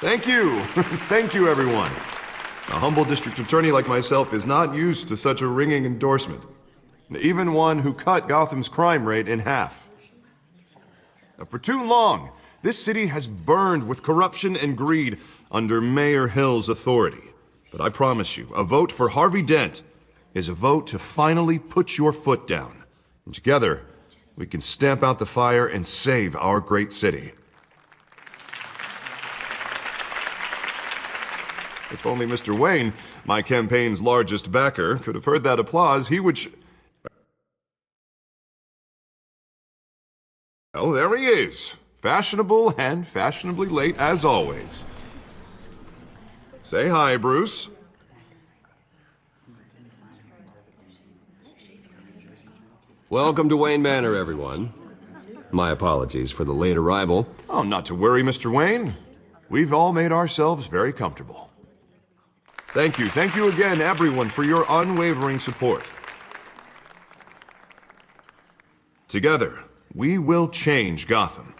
Thank you. Thank you, everyone. A humble district attorney like myself is not used to such a ringing endorsement. Even one who cut Gotham's crime rate in half. For too long, this city has burned with corruption and greed under Mayor Hill's authority. But I promise you, a vote for Harvey Dent is a vote to finally put your foot down. And together, we can stamp out the fire and save our great city. If only Mr. Wayne, my campaign's largest backer, could have heard that applause, he would Oh, there he is. Fashionable and fashionably late as always. Say hi, Bruce. Welcome to Wayne Manor, everyone. My apologies for the late arrival. Oh, not to worry, Mr. Wayne. We've all made ourselves very comfortable. Thank you again, everyone, for your unwavering support. Together, we will change Gotham.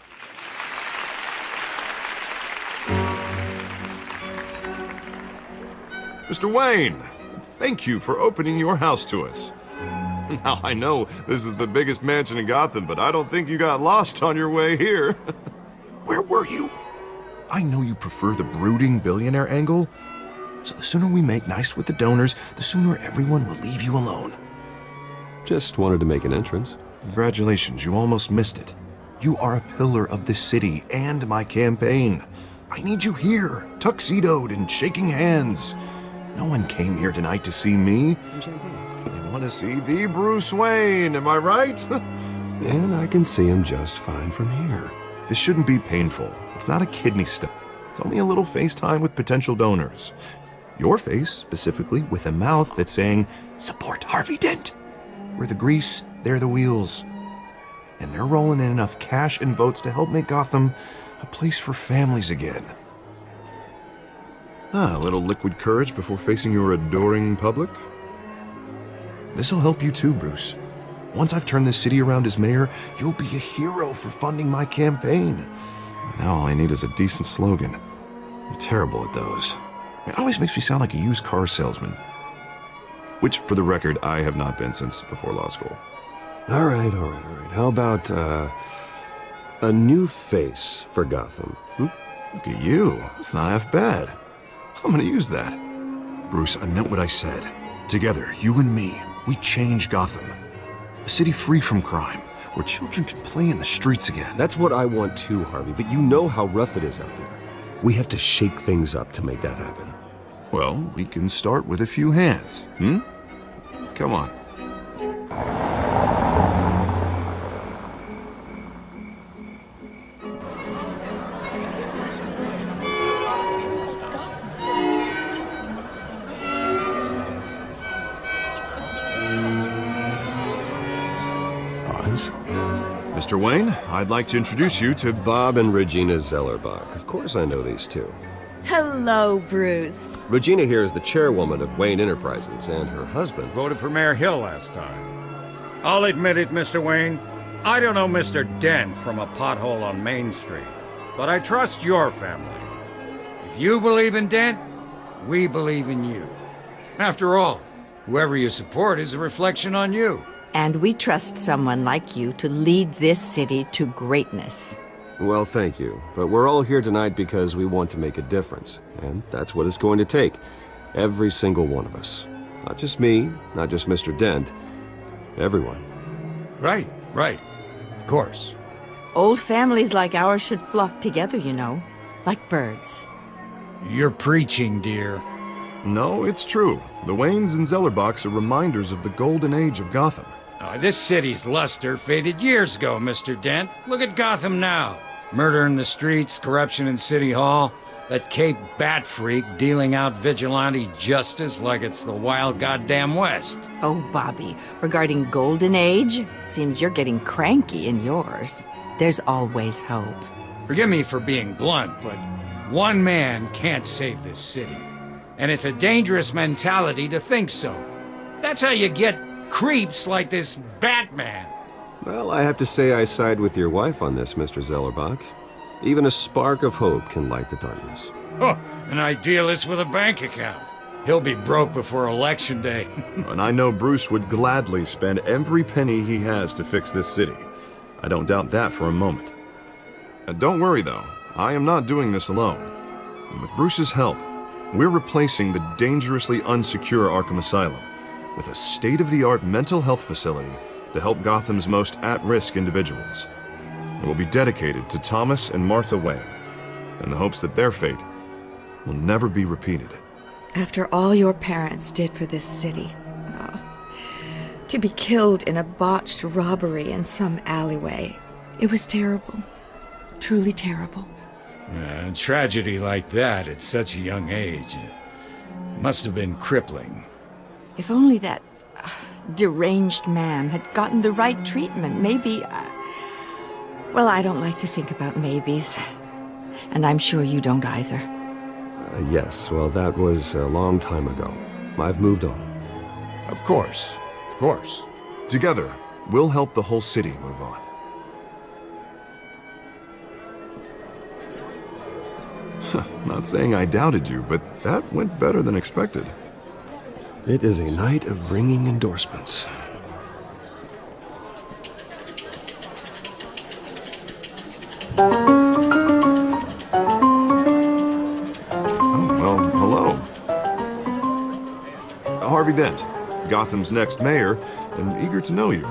Mr. Wayne, thank you for opening your house to us. Now, I know this is the biggest mansion in Gotham, but I don't think you got lost on your way here. Where were you? I know you prefer the brooding billionaire angle, so the sooner we make nice with the donors, the sooner everyone will leave you alone. Just wanted to make an entrance. Congratulations, you almost missed it. You are a pillar of this city and my campaign. I need you here, tuxedoed and shaking hands. No one came here tonight to see me. Some champagne. They want to see the Bruce Wayne, am I right? And I can see him just fine from here. This shouldn't be painful. It's not a kidney stone. It's only a little FaceTime with potential donors. Your face, specifically, with a mouth that's saying, "Support Harvey Dent." We're the grease, they're the wheels. And they're rolling in enough cash and votes to help make Gotham a place for families again. A little liquid courage before facing your adoring public. This'll help you too, Bruce. Once I've turned this city around as mayor, you'll be a hero for funding my campaign. Now all I need is a decent slogan. I'm terrible at those. It always makes me sound like a used car salesman. Which, for the record, I have not been since before law school. All right. How about, a new face for Gotham? Look at you. It's not half bad. I'm gonna use that. Bruce, I meant what I said. Together, you and me, we change Gotham. A city free from crime, where children can play in the streets again. That's what I want too, Harvey, but you know how rough it is out there. We have to shake things up to make that happen. Well, we can start with a few hands, Come on. Oz? Mr. Wayne, I'd like to introduce you to Bob and Regina Zellerbach. Of course I know these two. Hello, Bruce. Regina here is the chairwoman of Wayne Enterprises, and her husband... Voted for Mayor Hill last time. I'll admit it, Mr. Wayne. I don't know Mr. Dent from a pothole on Main Street, but I trust your family. If you believe in Dent, we believe in you. After all, whoever you support is a reflection on you. And we trust someone like you to lead this city to greatness. Well, thank you. But we're all here tonight because we want to make a difference. And that's what it's going to take. Every single one of us. Not just me, not just Mr. Dent. Everyone. Right. Of course. Old families like ours should flock together, you know, like birds. You're preaching, dear. No, it's true. The Waynes and Zellerbachs are reminders of the golden age of Gotham. This city's luster faded years ago, Mr. Dent. Look at Gotham now. Murder in the streets, corruption in City Hall, that Cape Bat freak dealing out vigilante justice like it's the wild goddamn West. Oh, Bobby, regarding Golden Age, seems you're getting cranky in yours. There's always hope. Forgive me for being blunt, but one man can't save this city. And it's a dangerous mentality to think so. That's how you get creeps like this Batman. Well, I have to say I side with your wife on this, Mr. Zellerbach. Even a spark of hope can light the darkness. Oh, an idealist with a bank account. He'll be broke before Election Day. And I know Bruce would gladly spend every penny he has to fix this city. I don't doubt that for a moment. Don't worry, though. I am not doing this alone. And with Bruce's help, we're replacing the dangerously unsecure Arkham Asylum with a state-of-the-art mental health facility to help Gotham's most at-risk individuals. It will be dedicated to Thomas and Martha Wayne, in the hopes that their fate will never be repeated. After all your parents did for this city, to be killed in a botched robbery in some alleyway, it was terrible. Truly terrible. A tragedy like that at such a young age must have been crippling. If only that deranged man had gotten the right treatment, maybe... well, I don't like to think about maybes. And I'm sure you don't either. Yes, well, that was a long time ago. I've moved on. Of course. Of course. Together, we'll help the whole city move on. Not saying I doubted you, but that went better than expected. It is a night of ringing endorsements. Harvey Dent, Gotham's next mayor, and eager to know you.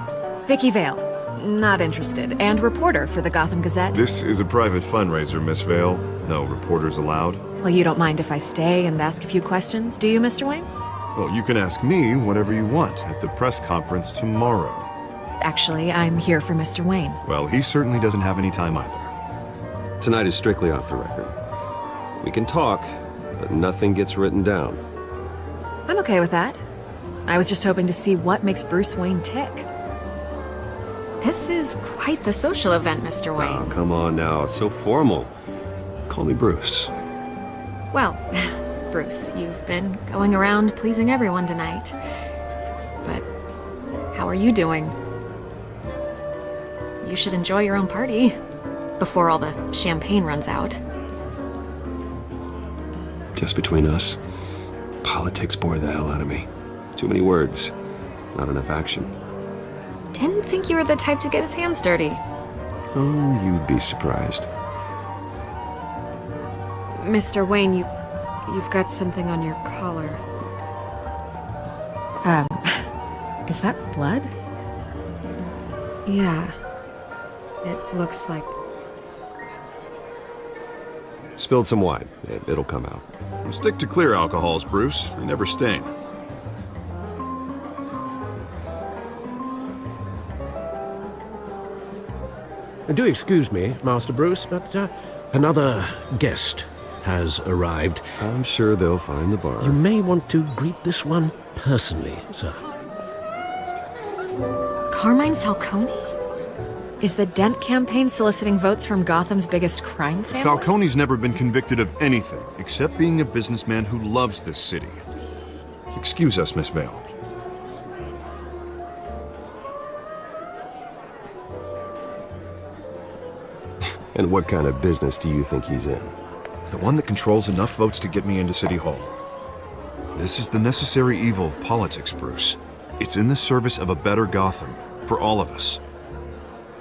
Vicky Vale. Not interested. And reporter for the Gotham Gazette. This is a private fundraiser, Miss Vale. No reporters allowed. Well, you don't mind if I stay and ask a few questions, do you, Mr. Wayne? Well, you can ask me whatever you want at the press conference tomorrow. Actually, I'm here for Mr. Wayne. Well, he certainly doesn't have any time either. Tonight is strictly off the record. We can talk, but nothing gets written down. I'm okay with that. I was just hoping to see what makes Bruce Wayne tick. This is quite the social event, Mr. Oh, Wayne. come on now. It's so formal. Call me Bruce. Well, Bruce, you've been going around pleasing everyone tonight. But how are you doing? You should enjoy your own party before all the champagne runs out. Just between us, politics bore the hell out of me. Too many words, not enough action. Didn't think you were the type to get his hands dirty. Oh, you'd be surprised. Mr. Wayne, you've got something on your collar. Is that blood? Yeah. It looks like... Spilled some wine. It'll come out. Stick to clear alcohols, Bruce. They never stain. Do excuse me, Master Bruce, but another guest has arrived. I'm sure they'll find the bar. You may want to greet this one personally, sir. Carmine Falcone? Is the Dent campaign soliciting votes from Gotham's biggest crime family? Falcone's never been convicted of anything except being a businessman who loves this city. Excuse us, Miss Vale. And what kind of business do you think he's in? The one that controls enough votes to get me into City Hall. This is the necessary evil of politics, Bruce. It's in the service of a better Gotham, for all of us.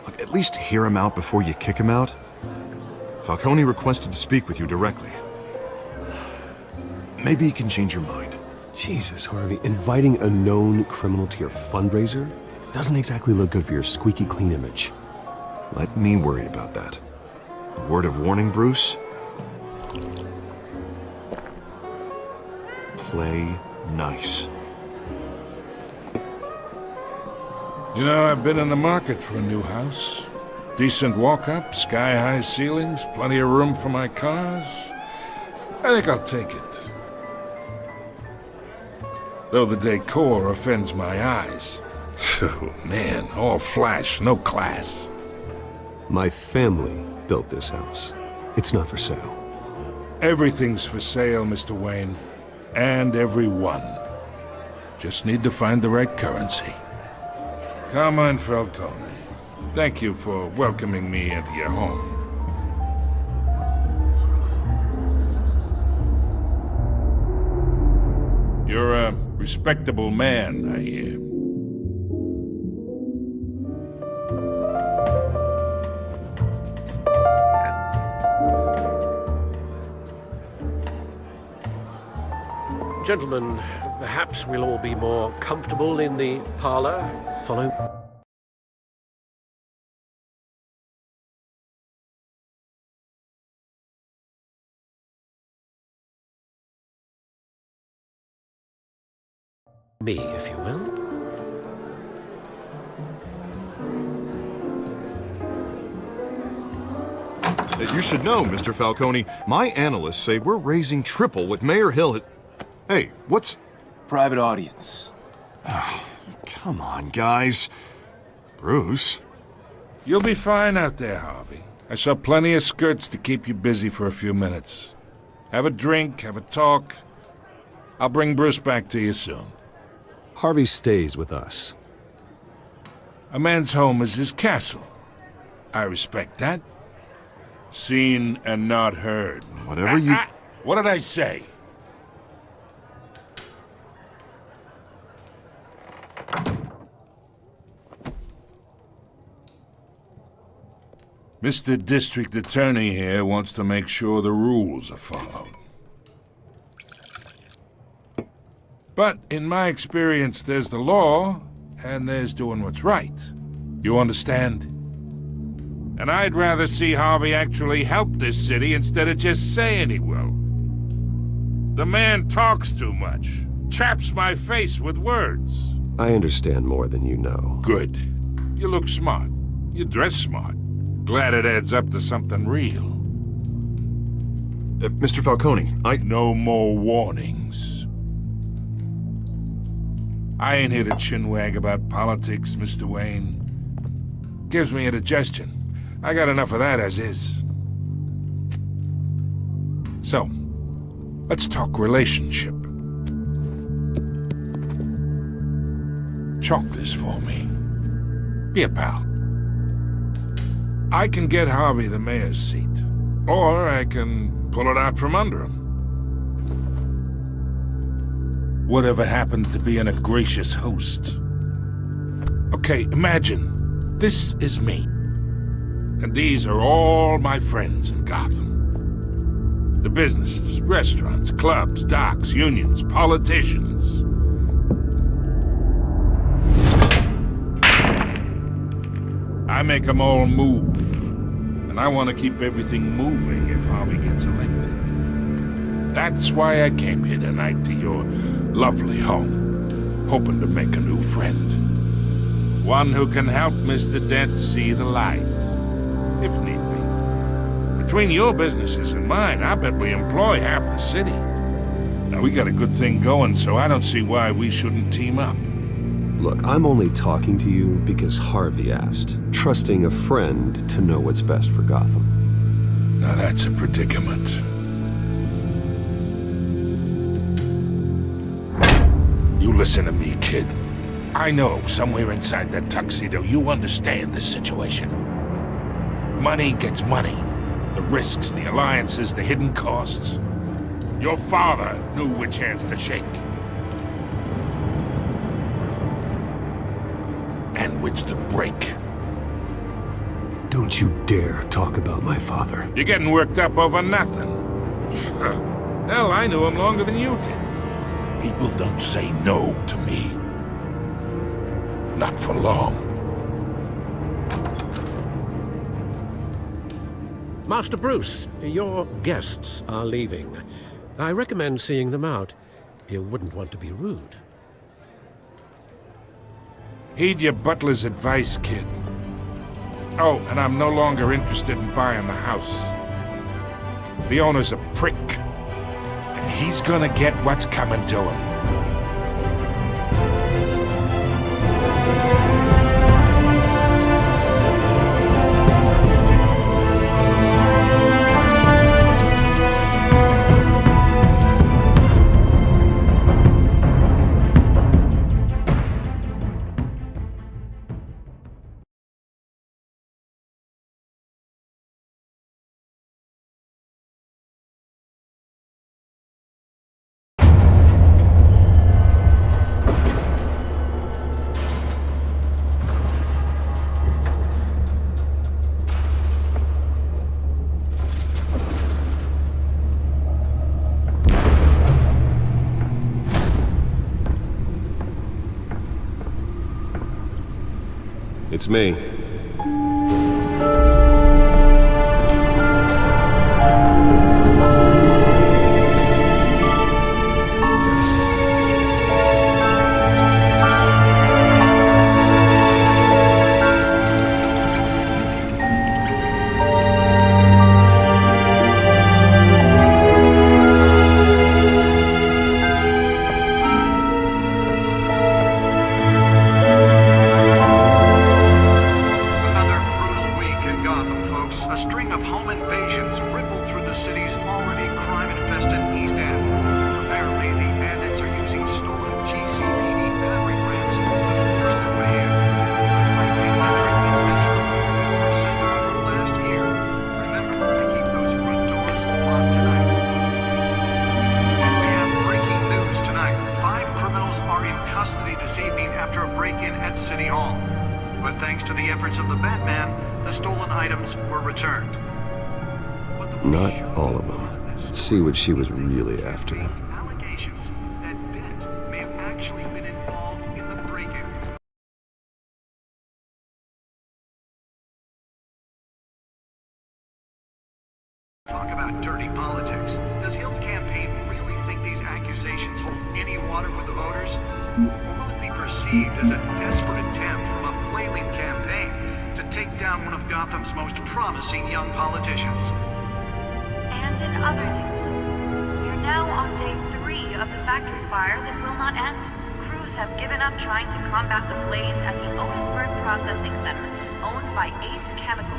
Look, at least hear him out before you kick him out. Falcone requested to speak with you directly. Maybe he can change your mind. Jesus, Harvey, inviting a known criminal to your fundraiser doesn't exactly look good for your squeaky clean image. Let me worry about that. A word of warning, Bruce? Play nice. You know, I've been in the market for a new house. Decent walk-up, sky-high ceilings, plenty of room for my cars. I think I'll take it. Though the decor offends my eyes. Oh, man, all flash, no class. My family built this house. It's not for sale. Everything's for sale, Mr. Wayne. And everyone. Just need to find the right currency. Carmine Falcone, thank you for welcoming me into your home. You're a respectable man, I hear. Gentlemen, perhaps we'll all be more comfortable in the parlor. Follow. Me, if you will. You should know, Mr. Falcone, my analysts say we're raising triple what Mayor Hill has... Hey, what's... Private audience. Come on, guys. Bruce? You'll be fine out there, Harvey. I saw plenty of skirts to keep you busy for a few minutes. Have a drink, have a talk. I'll bring Bruce back to you soon. Harvey stays with us. A man's home is his castle. I respect that. Seen and not heard. Whatever you... What did I say? Mr. District Attorney here wants to make sure the rules are followed. But in my experience, there's the law, and there's doing what's right. You understand? And I'd rather see Harvey actually help this city instead of just saying he will. The man talks too much, chaps my face with words. I understand more than you know. Good. You look smart. You dress smart. Glad it adds up to something real. Mr. Falcone, No more warnings. I ain't here to chinwag about politics, Mr. Wayne. Gives me indigestion. I got enough of that as is. So, let's talk relationship. Chalk this for me. Be a pal. I can get Harvey the mayor's seat, or I can pull it out from under him. Whatever happened to being a gracious host? Okay, imagine, this is me. And these are all my friends in Gotham. The businesses, restaurants, clubs, docks, unions, politicians. I make them all move. And I want to keep everything moving if Harvey gets elected. That's why I came here tonight to your lovely home, hoping to make a new friend. One who can help Mr. Dent see the light, if need be. Between your businesses and mine, I bet we employ half the city. Now, we got a good thing going, so I don't see why we shouldn't team up. Look, I'm only talking to you because Harvey asked, trusting a friend to know what's best for Gotham. Now that's a predicament. You listen to me, kid. I know somewhere inside that tuxedo you understand the situation. Money gets money. The risks, the alliances, the hidden costs. Your father knew which hands to shake. And which to break. Don't you dare talk about my father. You're getting worked up over nothing. Hell, I knew him longer than you did. People don't say no to me. Not for long. Master Bruce, your guests are leaving. I recommend seeing them out. You wouldn't want to be rude. Heed your butler's advice, kid. Oh, and I'm no longer interested in buying the house. The owner's a prick. And he's gonna get what's coming to him. It's me. Another brutal week in Gotham, folks. A string of home invasions rippled through the city's already crime-infested East End. Apparently, the bandits are using stolen GCPD battering rams to force their way in. Like the electric incident last year. Remember to keep those front doors locked tonight. And we have breaking news tonight. 5 criminals are in custody this evening after a break-in at City Hall. But thanks to the efforts of the Batman, the stolen items were returned. But the Not all of them. Let's see what she was really after. allegations that Dent may have actually been involved in the break-in. Talk about dirty politics. Does Hill's campaign really think these accusations hold any water with the voters? Or will it be perceived as a desperate attempt from a flailing campaign to take down one of Gotham's most promising young politicians? And in other news, we are now on day 3 of the factory fire that will not end. Crews have given up trying to combat the blaze at the Otisburg Processing Center, owned by Ace Chemical.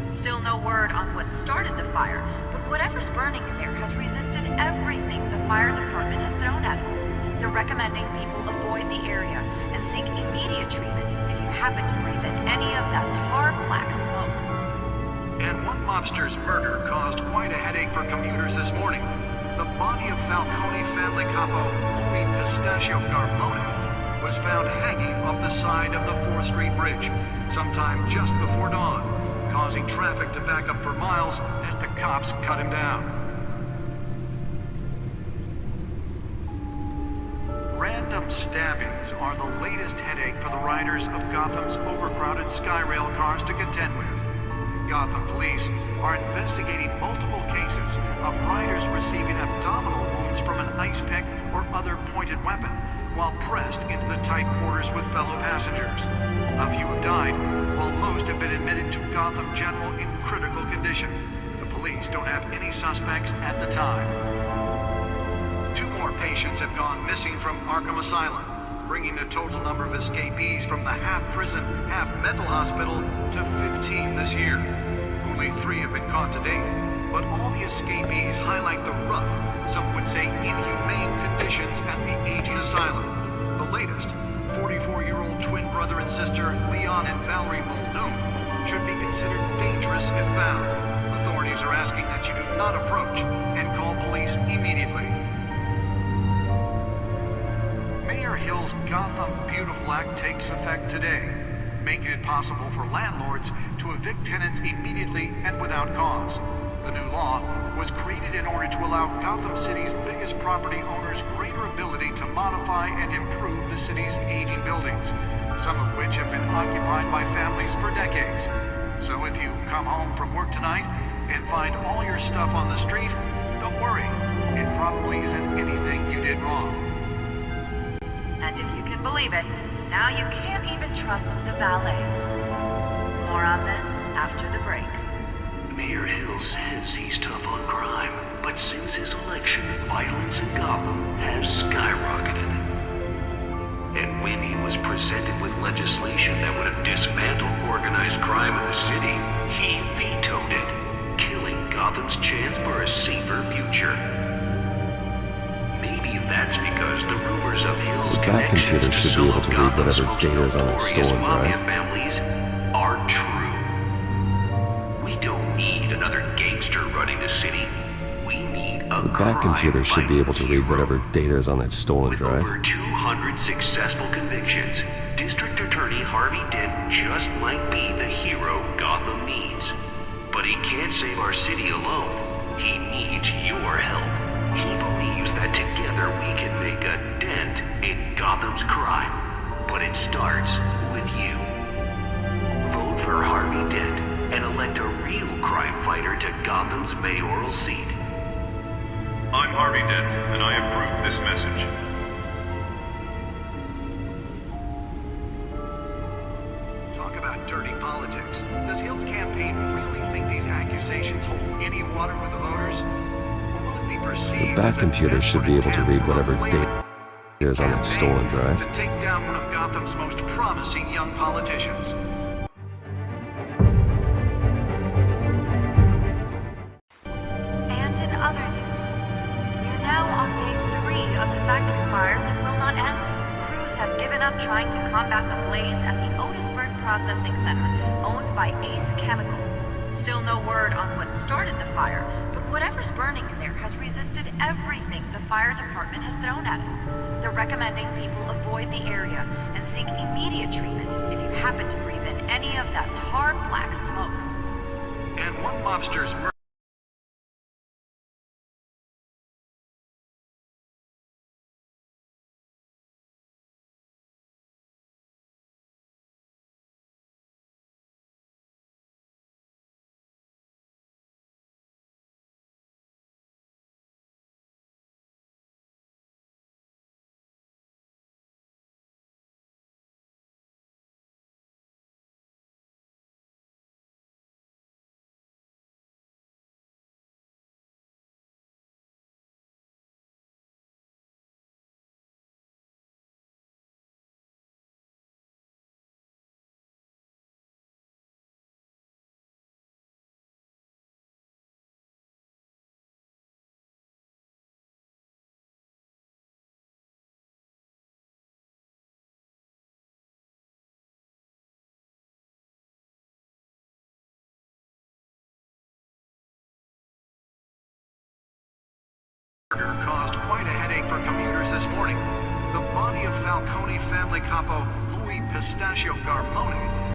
Still no word on what started the fire, but whatever's burning in there has resisted everything the fire department has thrown at it. They're recommending people avoid the area and seek immediate treatment if you happen to breathe in any of that tar black smoke. And one mobster's murder caused quite a headache for commuters this morning. The body of Falcone family capo Louis Pistachio Garmone was found hanging off the side of the 4th Street Bridge sometime just before dawn, causing traffic to back up for miles as the cops cut him down. Random stabbings are the latest headache for the riders of Gotham's overcrowded Skyrail cars to contend with. Gotham police are investigating multiple cases of riders receiving abdominal wounds from an ice pick or other pointed weapon while pressed into the tight quarters with fellow passengers. A few have died, while most have been admitted to Gotham General in critical condition. The police don't have any suspects at the time. 2 more patients have gone missing from Arkham Asylum, bringing the total number of escapees from the half-prison, half-mental hospital to 15 this year. Only 3 have been caught to date, but all the escapees highlight the rough, some would say inhumane conditions at the aging asylum. The latest, 44-year-old twin brother and sister Leon and Valerie Muldoon, should be considered dangerous if found. Authorities are asking that you do not approach and call police immediately. Mayor Hill's Gotham Beautiful Act takes effect today, making it possible for landlords to evict tenants immediately and without cause. The new law was created in order to allow Gotham City's biggest property owners greater ability to modify and improve the city's aging buildings, some of which have been occupied by families for decades. So if you come home from work tonight and find all your stuff on the street, don't worry. It probably isn't anything you did wrong. And if you can believe it, now you can't even trust the valets. More on this after the break. Mayor Hill says he's tough on crime, but since his election, violence in Gotham has skyrocketed. And when he was presented with legislation that would have dismantled organized crime in the city, he vetoed it, killing Gotham's chance for a safer future. Maybe that's because the rumors of Hill's connections to some of Gotham's most notorious mafia families are true. We don't need another gangster running the city. We need a The Bat computer should be able to read whatever data is on that stolen With drive. over 200 successful convictions, District Attorney Harvey Dent just might be the hero Gotham needs. But he can't save our city alone. He needs your help. He believes that together we can make a dent in Gotham's crime. But it starts with you. Harvey Dent and elect a real crime fighter to Gotham's mayoral seat. I'm Harvey Dent, and I approve this message. Talk about dirty politics. Does Hill's campaign really think these accusations hold any water with the voters? Or will it be perceived That as a computer should be able to desperate read attempt whatever from a data is on that stolen drive. to take down one of Gotham's most promising young politicians? And in other news, we're now on day 3 of the factory fire that will not end. Crews have given up trying to combat the blaze at the Otisburg Processing Center, owned by Ace Chemical. Still no word on what started the fire, but whatever's burning in there has resisted everything the fire department has thrown at it. They're recommending people avoid the area and seek immediate treatment if you happen to breathe in any of that tar black smoke. And one mobster's murder. Caused quite a headache for commuters this morning. The body of Falcone family capo Louis Pistachio Garmone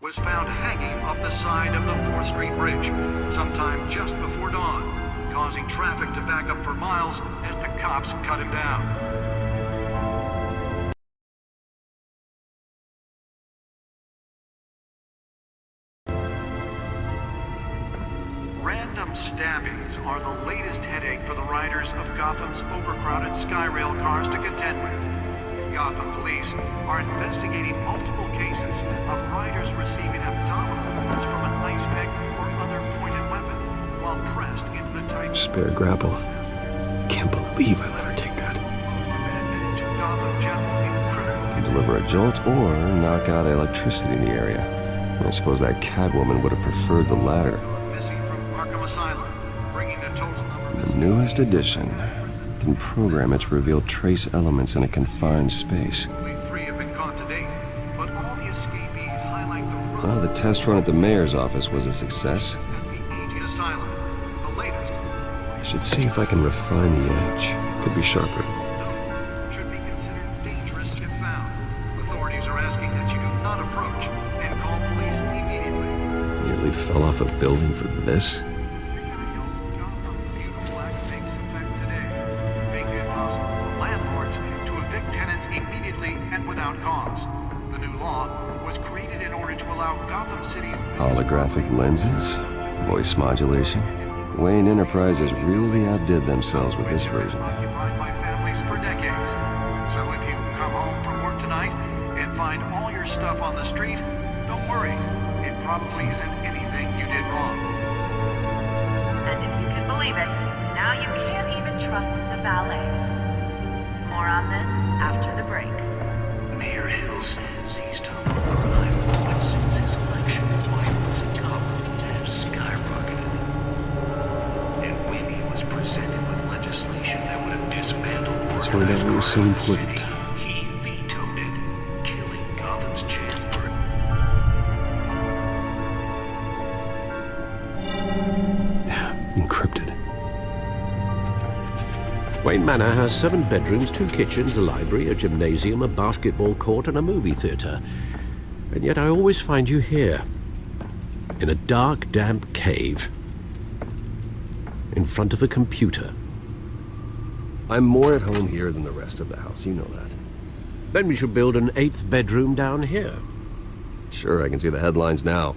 was found hanging off the side of the 4th Street Bridge sometime just before dawn, causing traffic to back up for miles as the cops cut him down. Random stabbings are the latest headache for the riders of Gotham's overcrowded Skyrail cars to contend with. Gotham police are investigating multiple cases of riders receiving abdominal wounds from an ice pick or other pointed weapon while pressed into the tight... Spare grapple. Can't believe I let her take that. Can deliver a jolt or knock out electricity in the area. I suppose that Catwoman would have preferred the latter. Missing from Arkham Asylum, bringing the total number... The newest edition can program it to reveal trace elements in a confined space. Only 3 have been caught to date, but all the escapees highlight the... Well, the test run at the mayor's office was a success. ...at the aging asylum, the latest... I should see if I can refine the edge. Could be sharper. ...should be considered dangerous if found. Authorities are asking that you do not approach and call police immediately. nearly fell off a building for this. Gotham Feudal Act takes effect today, making it possible for landlords to evict tenants immediately and without cause. The new law was created in order to allow Gotham City's Holographic lenses? Voice modulation? Wayne Enterprises really outdid themselves with this version. occupied by families for decades. So if you come home from work tonight and find all your stuff on the street, don't worry. It probably isn't anything you did wrong. And if you can believe it, now you can't even trust the valets. More on this after the break. Mayor Hill says he's tough on crime, but since his election, violence in Gotham has skyrocketed. And when he was presented with legislation that would have dismantled That's why that was so important. he vetoed it, killing Gotham's chance for Encrypted. Wayne Manor has 7 bedrooms, 2 kitchens, a library, a gymnasium, a basketball court, and a movie theater. And yet I always find you here, in a dark, damp cave, in front of a computer. I'm more at home here than the rest of the house, you know that. Then we should build an 8th bedroom down here. Sure, I can see the headlines now.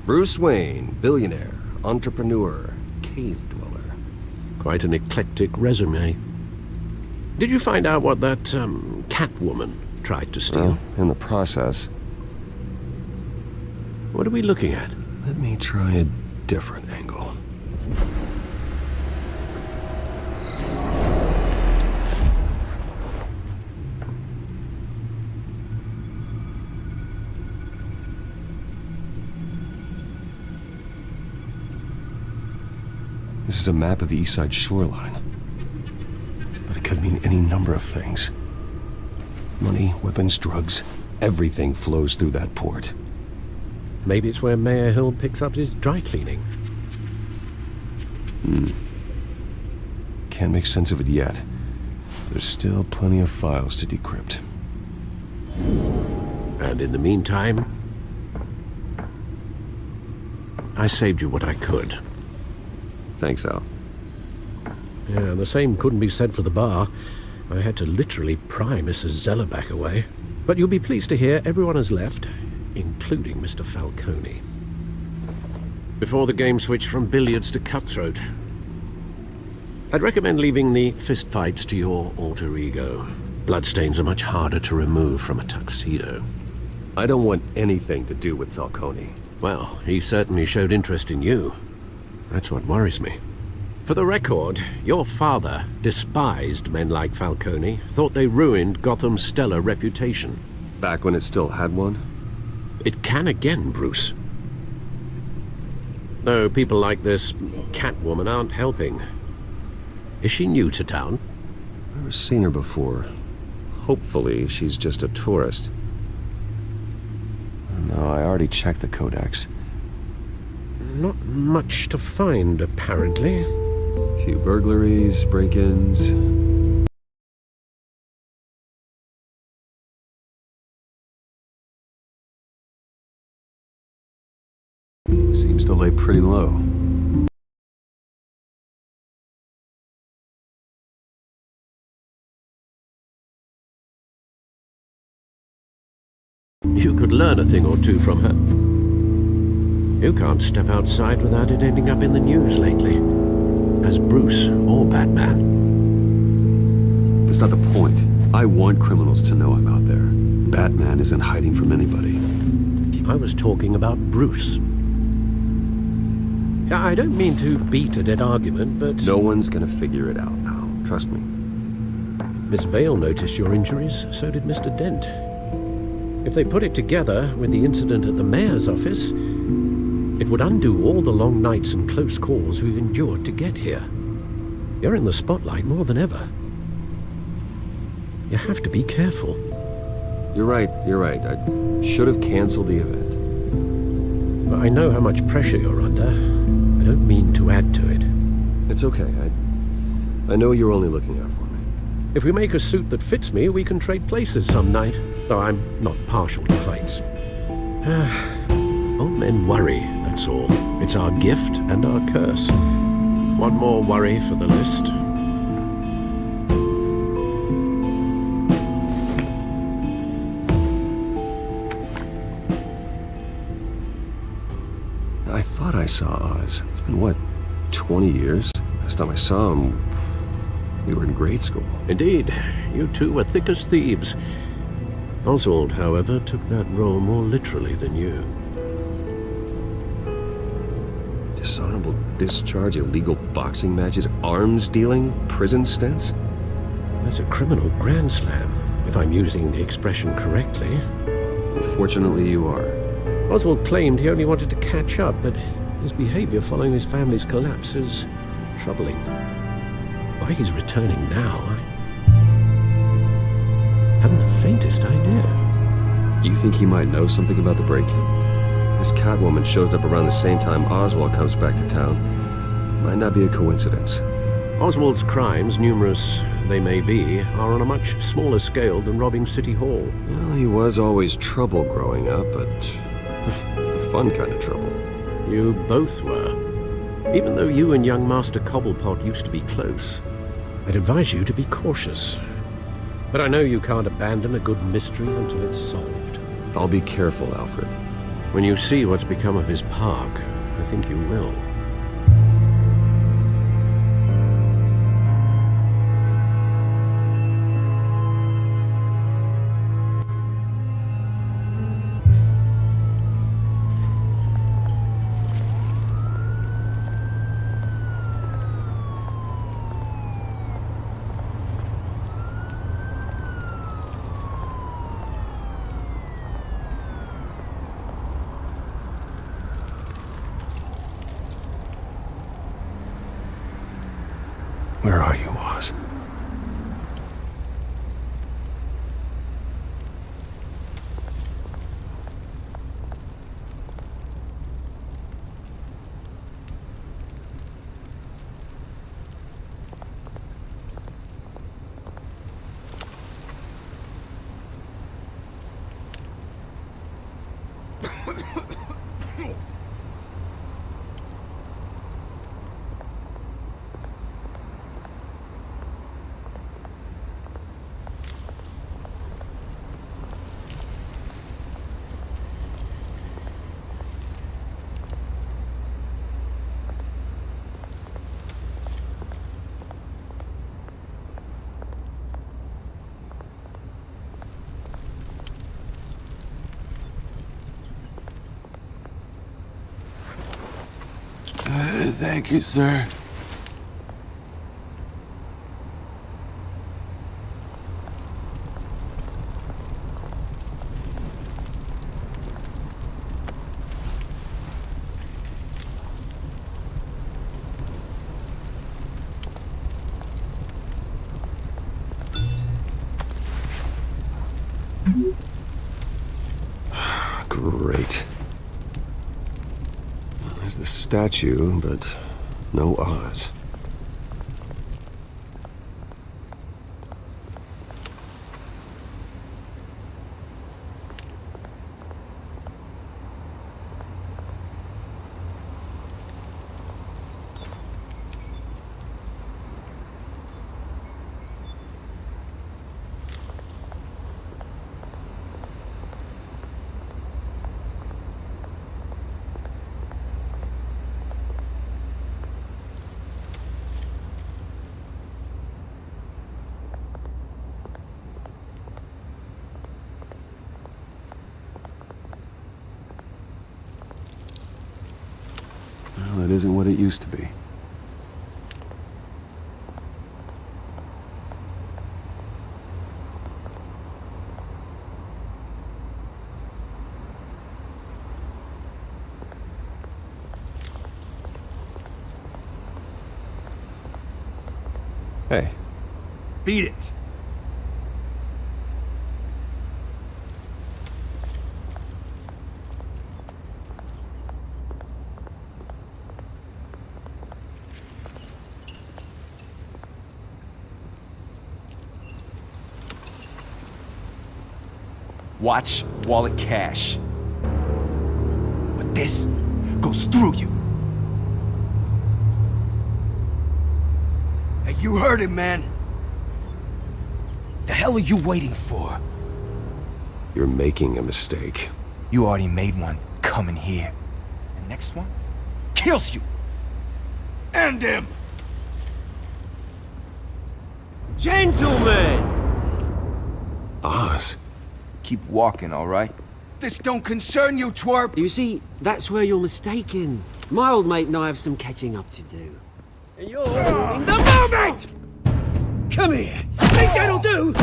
Bruce Wayne, billionaire, entrepreneur, cave dweller. Quite an eclectic resume. Did you find out what that, Catwoman tried to steal? Well, in the process. What are we looking at? Let me try a different angle. This is a map of the East Side shoreline. But it could mean any number of things. Money, weapons, drugs, everything flows through that port. Maybe it's where Mayor Hill picks up his dry cleaning. Can't make sense of it yet. There's still plenty of files to decrypt. And in the meantime, I saved you what I could. Thanks, Al. Yeah, the same couldn't be said for the bar. I had to literally pry Mrs. Zeller back away. But you'll be pleased to hear everyone has left, including Mr. Falcone. Before the game switched from billiards to cutthroat. I'd recommend leaving the fistfights to your alter ego. Bloodstains are much harder to remove from a tuxedo. I don't want anything to do with Falcone. Well, he certainly showed interest in you. That's what worries me. For the record, your father despised men like Falcone, thought they ruined Gotham's stellar reputation. Back when it still had one? It can again, Bruce. Though people like this Catwoman aren't helping. Is she new to town? I've never seen her before. Hopefully, she's just a tourist. No, I already checked the codex. Not much to find, apparently. Few burglaries, break-ins. Seems to lay pretty low. You could learn a thing or two from her. You can't step outside without it ending up in the news lately. As Bruce or Batman. That's not the point. I want criminals to know I'm out there. Batman isn't hiding from anybody. I was talking about Bruce. I don't mean to beat a dead argument, but... No one's gonna figure it out now. Trust me. Miss Vale noticed your injuries, so did Mr. Dent. If they put it together with the incident at the mayor's office, it would undo all the long nights and close calls we've endured to get here. You're in the spotlight more than ever. You have to be careful. You're right. I should have canceled the event. But I know how much pressure you're under. I don't mean to add to it. It's okay. I know you're only looking out for me. If we make a suit that fits me, we can trade places some night. Though I'm not partial to heights. Old men worry that's all. It's our gift and our curse. One more worry for the list. I thought I saw Oz. It's been, what, 20 years? Last time I saw him, we were in grade school. Indeed, you two were thick as thieves. Oswald, however, took that role more literally than you. Dishonorable discharge, illegal boxing matches, arms dealing, prison stints? That's a criminal grand slam, if I'm using the expression correctly. Unfortunately, you are. Oswald claimed he only wanted to catch up, but his behavior following his family's collapse is troubling. Why he's returning now, I haven't the faintest idea. Do you think he might know something about the break-in? This Catwoman shows up around the same time Oswald comes back to town. Might not be a coincidence. Oswald's crimes, numerous they may be, are on a much smaller scale than robbing City Hall. Well, he was always trouble growing up, but it's the fun kind of trouble. You both were. Even though you and young Master Cobblepot used to be close, I'd advise you to be cautious. But I know you can't abandon a good mystery until it's solved. I'll be careful, Alfred. When you see what's become of his park, I think you will. Where are you, Oz? Thank you, sir. Great. There's the statue, but no Oz. Well, it isn't what it used to be. Hey. Beat it. Watch, wallet, cash. But this goes through you. Hey, you heard it, man. The hell are you waiting for? You're making a mistake. You already made one coming here. The next one kills you. And him. Gentlemen! Oz. Keep walking, all right? This don't concern you, twerp! You see, that's where you're mistaken. My old mate and I have some catching up to do. And you're in the moment! Come here. Think that'll do?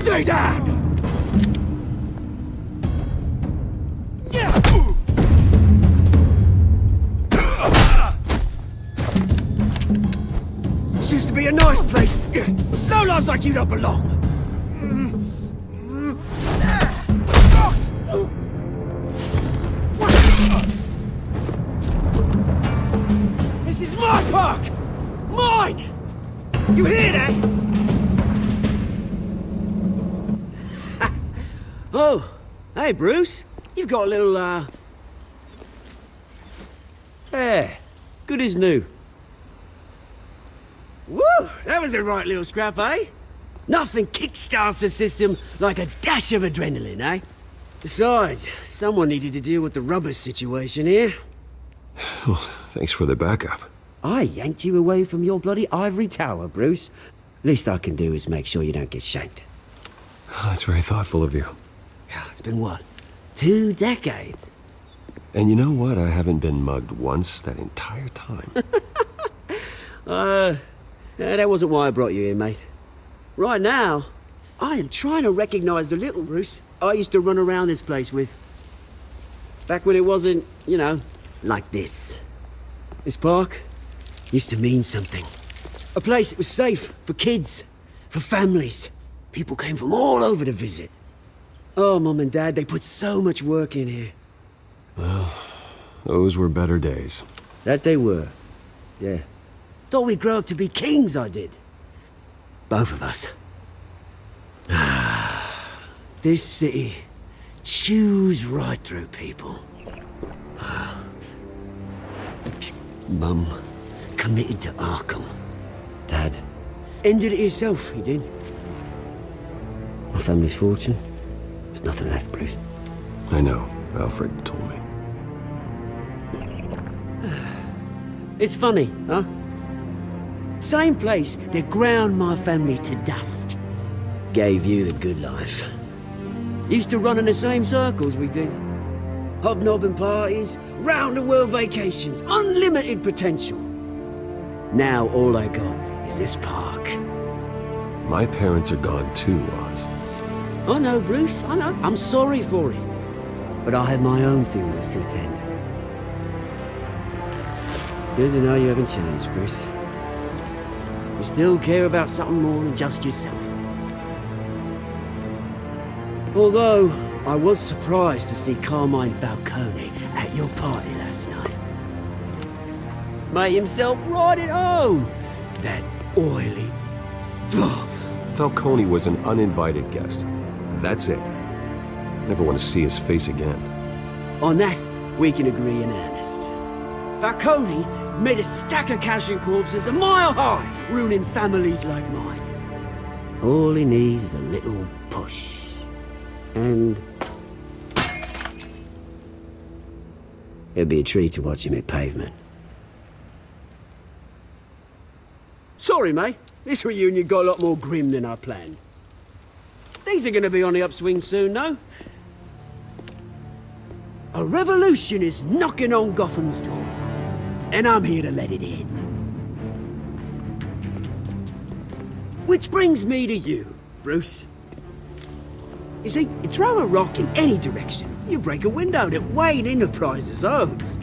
Stay down! This used to be a nice place. No lives like you don't belong. This is my park! Mine! You hear that? Oh, hey, Bruce. You've got a little, Yeah, good as new. Woo! That was a right little scrap, eh? Nothing kickstarts the system like a dash of adrenaline, eh? Besides, someone needed to deal with the rubber situation here. Well, thanks for the backup. I yanked you away from your bloody ivory tower, Bruce. Least I can do is make sure you don't get shanked. That's very thoughtful of you. Yeah, it's been what? 2 decades? And you know what? I haven't been mugged once that entire time. That wasn't why I brought you here, mate. Right now, I am trying to recognize the little Bruce I used to run around this place with. Back when it wasn't, you know, like this. This park used to mean something. A place that was safe for kids, for families. People came from all over to visit. Oh, Mum and Dad, they put so much work in here. Well, those were better days. That they were. Yeah. Thought we'd grow up to be kings, I did. Both of us. This city chews right through people. Mum committed to Arkham. Dad ended it himself, he did. My family's fortune. There's nothing left, Bruce. I know. Alfred told me. It's funny, huh? Same place that ground my family to dust. Gave you the good life. Used to run in the same circles we did. Hobnobbing parties, round-the-world vacations, unlimited potential. Now all I got is this park. My parents are gone too, Oz. I know, Bruce, I know. I'm sorry for it. But I have my own funerals to attend. Good to know you haven't changed, Bruce. You still care about something more than just yourself. Although, I was surprised to see Carmine Falcone at your party last night. Made himself right at home. That oily... Falcone was an uninvited guest. That's it. Never want to see his face again. On that, we can agree in earnest. Falcone made a stack of cashing corpses a mile high, ruining families like mine. All he needs is a little push. And... it'll be a treat to watch him hit pavement. Sorry, mate. This reunion got a lot more grim than I planned. Things are gonna be on the upswing soon, no? A revolution is knocking on Gotham's door. And I'm here to let it in. Which brings me to you, Bruce. You see, you throw a rock in any direction, you break a window that Wayne Enterprises owns.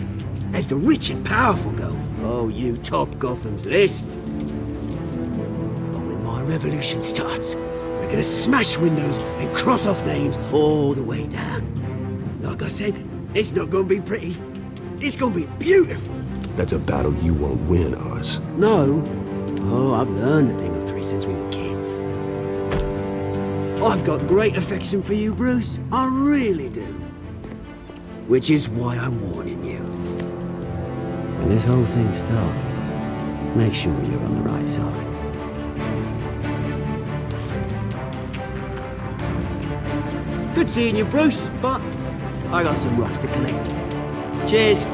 As the rich and powerful go, oh, you top Gotham's list. But when my revolution starts, we're gonna smash windows and cross off names all the way down. Like I said, it's not gonna be pretty. It's gonna be beautiful. That's a battle you won't win, Oz. No. Oh, I've learned a thing or three since we were kids. I've got great affection for you, Bruce. I really do. Which is why I'm warning you. When this whole thing starts, make sure you're on the right side. Good seeing you, Bruce, but I got some rocks to collect. Cheers.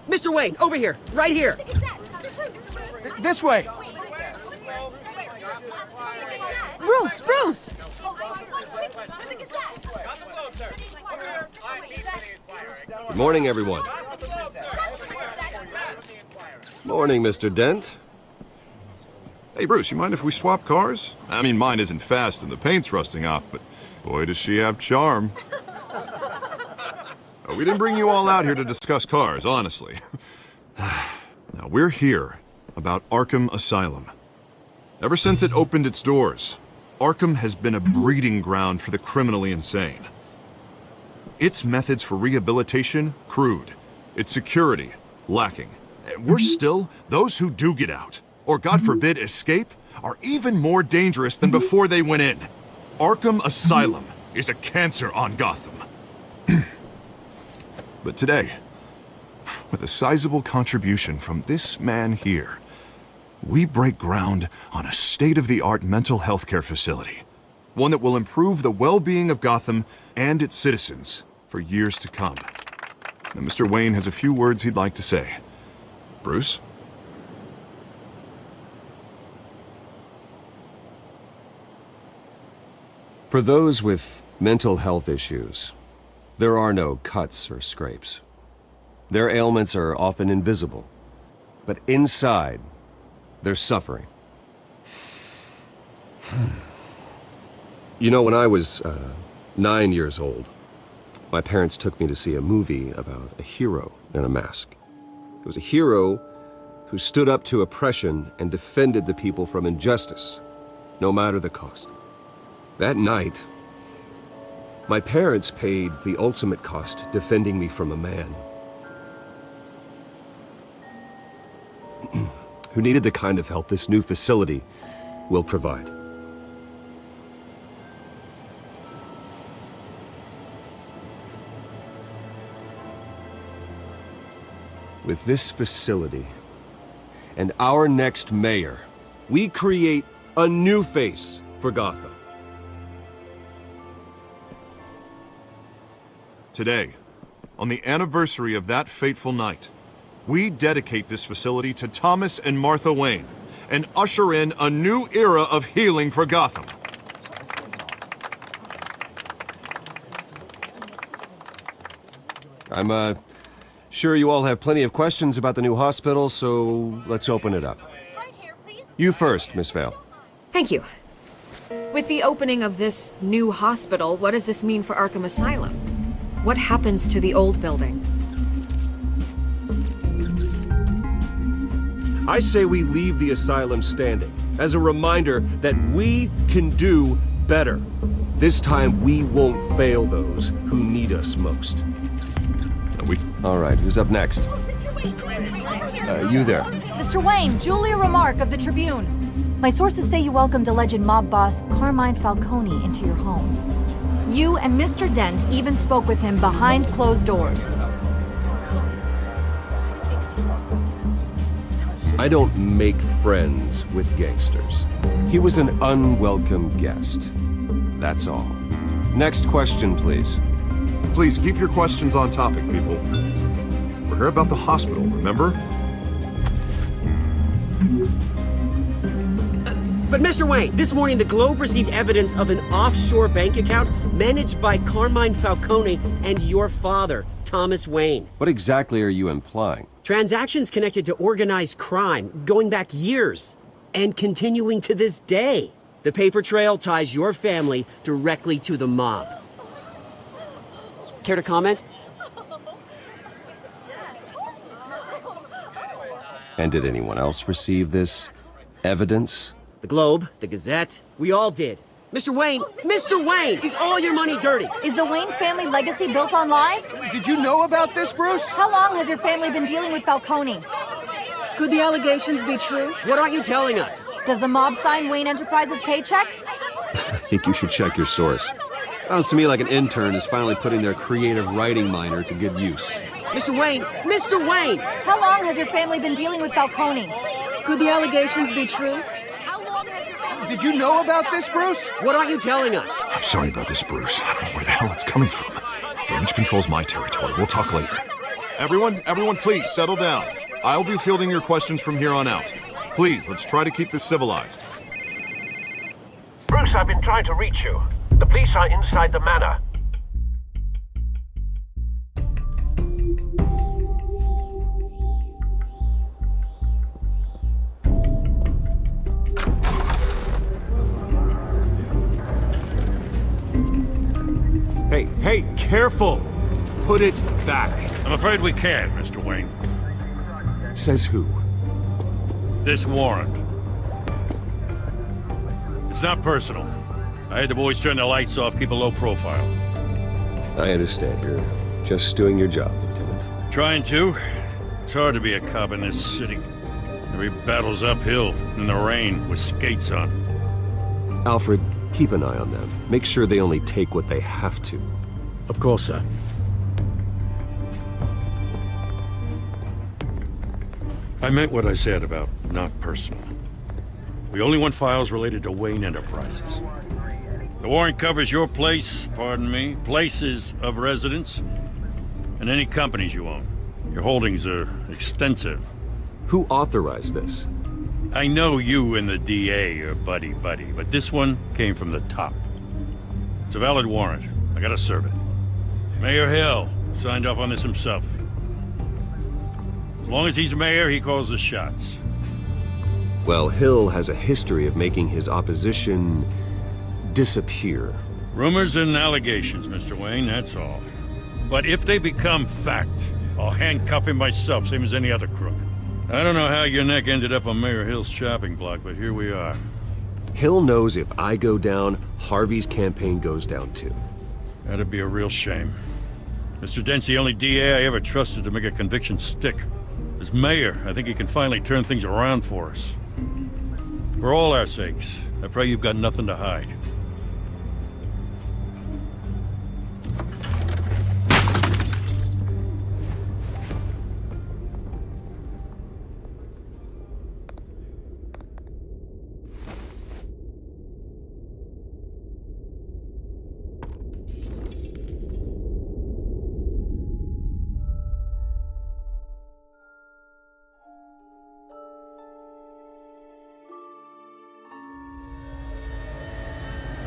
Mr. Wayne, over here, right here. This way! Bruce, Bruce! Good morning, everyone. Morning, Mr. Dent. Hey, Bruce, you mind if we swap cars? I mean, mine isn't fast and the paint's rusting off, but boy, does she have charm. We didn't bring you all out here to discuss cars, honestly. Now, we're here about Arkham Asylum. Ever since it opened its doors, Arkham has been a breeding ground for the criminally insane. Its methods for rehabilitation, crude. Its security, lacking. And worse still, those who do get out, or God forbid escape, are even more dangerous than before they went in. Arkham Asylum is a cancer on Gotham. But today, with a sizable contribution from this man here, we break ground on a state-of-the-art mental health care facility. One that will improve the well-being of Gotham and its citizens for years to come. Now, Mr. Wayne has a few words he'd like to say. Bruce? For those with mental health issues, there are no cuts or scrapes. Their ailments are often invisible, but inside, they're suffering. You know, when I was 9 years old, my parents took me to see a movie about a hero in a mask. It was a hero who stood up to oppression and defended the people from injustice, no matter the cost. That night, my parents paid the ultimate cost defending me from a man who needed the kind of help this new facility will provide. With this facility and our next mayor, we create a new face for Gotham. Today, on the anniversary of that fateful night, we dedicate this facility to Thomas and Martha Wayne and usher in a new era of healing for Gotham. I'm sure you all have plenty of questions about the new hospital, so let's open it up. You first, Miss Vale. Thank you. With the opening of this new hospital, what does this mean for Arkham Asylum? What happens to the old building? I say we leave the asylum standing as a reminder that we can do better. This time we won't fail those who need us most. All right, who's up next? You there. Mr. Wayne, Julia Remark of the Tribune. My sources say you welcomed alleged mob boss Carmine Falcone into your home. You and Mr. Dent even spoke with him behind closed doors. I don't make friends with gangsters. He was an unwelcome guest. That's all. Next question, please. Please keep your questions on topic, people. We're here about the hospital, remember? But Mr. Wayne, this morning the Globe received evidence of an offshore bank account managed by Carmine Falcone and your father, Thomas Wayne. What exactly are you implying? Transactions connected to organized crime going back years and continuing to this day. The paper trail ties your family directly to the mob. Care to comment? And did anyone else receive this evidence? The Globe, the Gazette, we all did. Mr. Wayne, is all your money dirty? Is the Wayne family legacy built on lies? Did you know about this, Bruce? How long has your family been dealing with Falcone? Could the allegations be true? What aren't you telling us? Does the mob sign Wayne Enterprises paychecks? I think you should check your source. Sounds to me like an intern is finally putting their creative writing minor to good use. Mr. Wayne! How long has your family been dealing with Falcone? Could the allegations be true? Did you know about this, Bruce? What aren't you telling us? I'm sorry about this, Bruce. I don't know where the hell it's coming from. Damage control's my territory. We'll talk later. Everyone, please settle down. I'll be fielding your questions from here on out. Please, let's try to keep this civilized. Bruce, I've been trying to reach you. The police are inside the manor. Hey, careful! Put it back. I'm afraid we can't, Mr. Wayne. Says who? This warrant. It's not personal. I had the boys turn the lights off, keep a low profile. I understand. You're just doing your job, Lieutenant. Trying to. It's hard to be a cop in this city. Every battle's uphill, in the rain, with skates on. Alfred, keep an eye on them. Make sure they only take what they have to. Of course, sir. I meant what I said about not personal. We only want files related to Wayne Enterprises. The warrant covers your place, pardon me, places of residence, and any companies you own. Your holdings are extensive. Who authorized this? I know you and the DA are buddy-buddy, but this one came from the top. It's a valid warrant. I gotta serve it. Mayor Hill signed off on this himself. As long as he's mayor, he calls the shots. Well, Hill has a history of making his opposition disappear. Rumors and allegations, Mr. Wayne, that's all. But if they become fact, I'll handcuff him myself, same as any other crook. I don't know how your neck ended up on Mayor Hill's chopping block, but here we are. Hill knows if I go down, Harvey's campaign goes down too. That'd be a real shame. Mr. Dent's the only DA I ever trusted to make a conviction stick. As mayor, I think he can finally turn things around for us. For all our sakes, I pray you've got nothing to hide.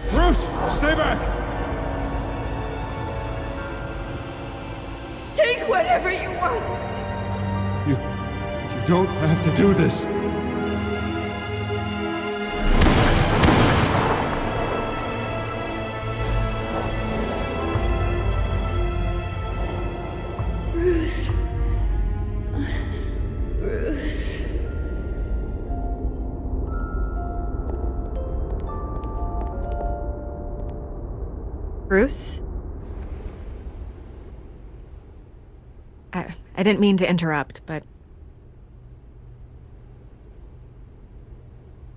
Bruce, stay back! Take whatever you want. You don't have to do this. Bruce. Bruce. Bruce? I didn't mean to interrupt, but...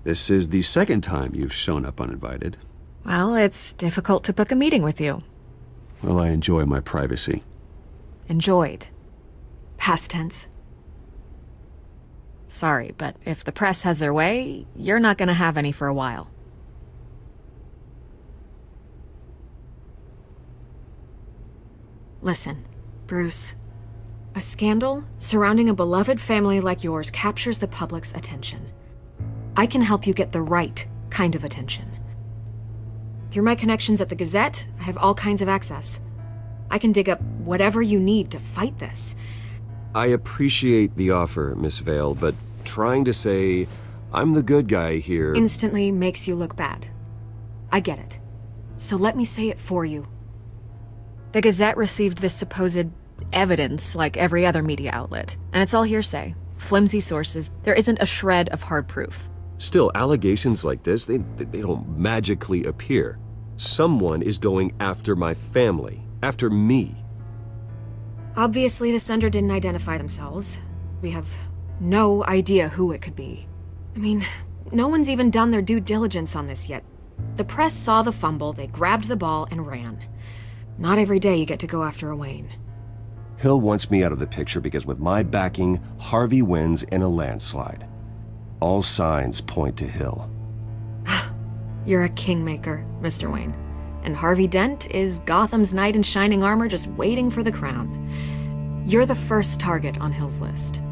This is the second time you've shown up uninvited. Well, it's difficult to book a meeting with you. Well, I enjoy my privacy. Enjoyed. Past tense. Sorry, but if the press has their way, you're not gonna have any for a while. Listen, Bruce. A scandal surrounding a beloved family like yours captures the public's attention. I can help you get the right kind of attention. Through my connections at the Gazette, I have all kinds of access. I can dig up whatever you need to fight this. I appreciate the offer, Miss Vale, but trying to say I'm the good guy here... Instantly makes you look bad. I get it. So let me say it for you. The Gazette received this supposed evidence like every other media outlet, and it's all hearsay. Flimsy sources. There isn't a shred of hard proof. Still, allegations like this, they don't magically appear. Someone is going after my family, after me. Obviously, the sender didn't identify themselves. We have no idea who it could be. I mean, no one's even done their due diligence on this yet. The press saw the fumble, they grabbed the ball and ran. Not every day you get to go after a Wayne. Hill wants me out of the picture because with my backing, Harvey wins in a landslide. All signs point to Hill. You're a kingmaker, Mr. Wayne. And Harvey Dent is Gotham's knight in shining armor just waiting for the crown. You're the first target on Hill's list.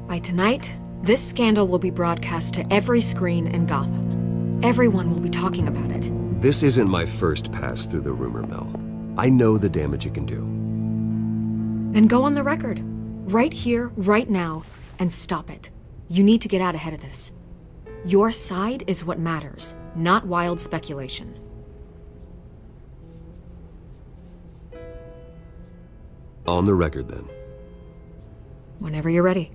By tonight, this scandal will be broadcast to every screen in Gotham. Everyone will be talking about it. This isn't my first pass through the rumor mill. I know the damage it can do. Then go on the record. Right here, right now, and stop it. You need to get out ahead of this. Your side is what matters, not wild speculation. On the record, then. Whenever you're ready.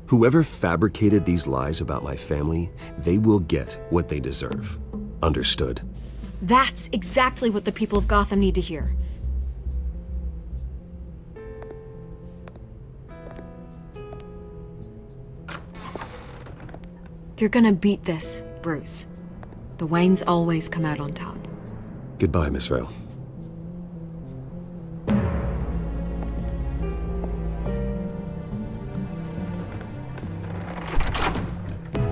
Whoever fabricated these lies about my family, they will get what they deserve. Understood? That's exactly what the people of Gotham need to hear. You're gonna beat this, Bruce. The Waynes always come out on top. Goodbye, Miss Vale.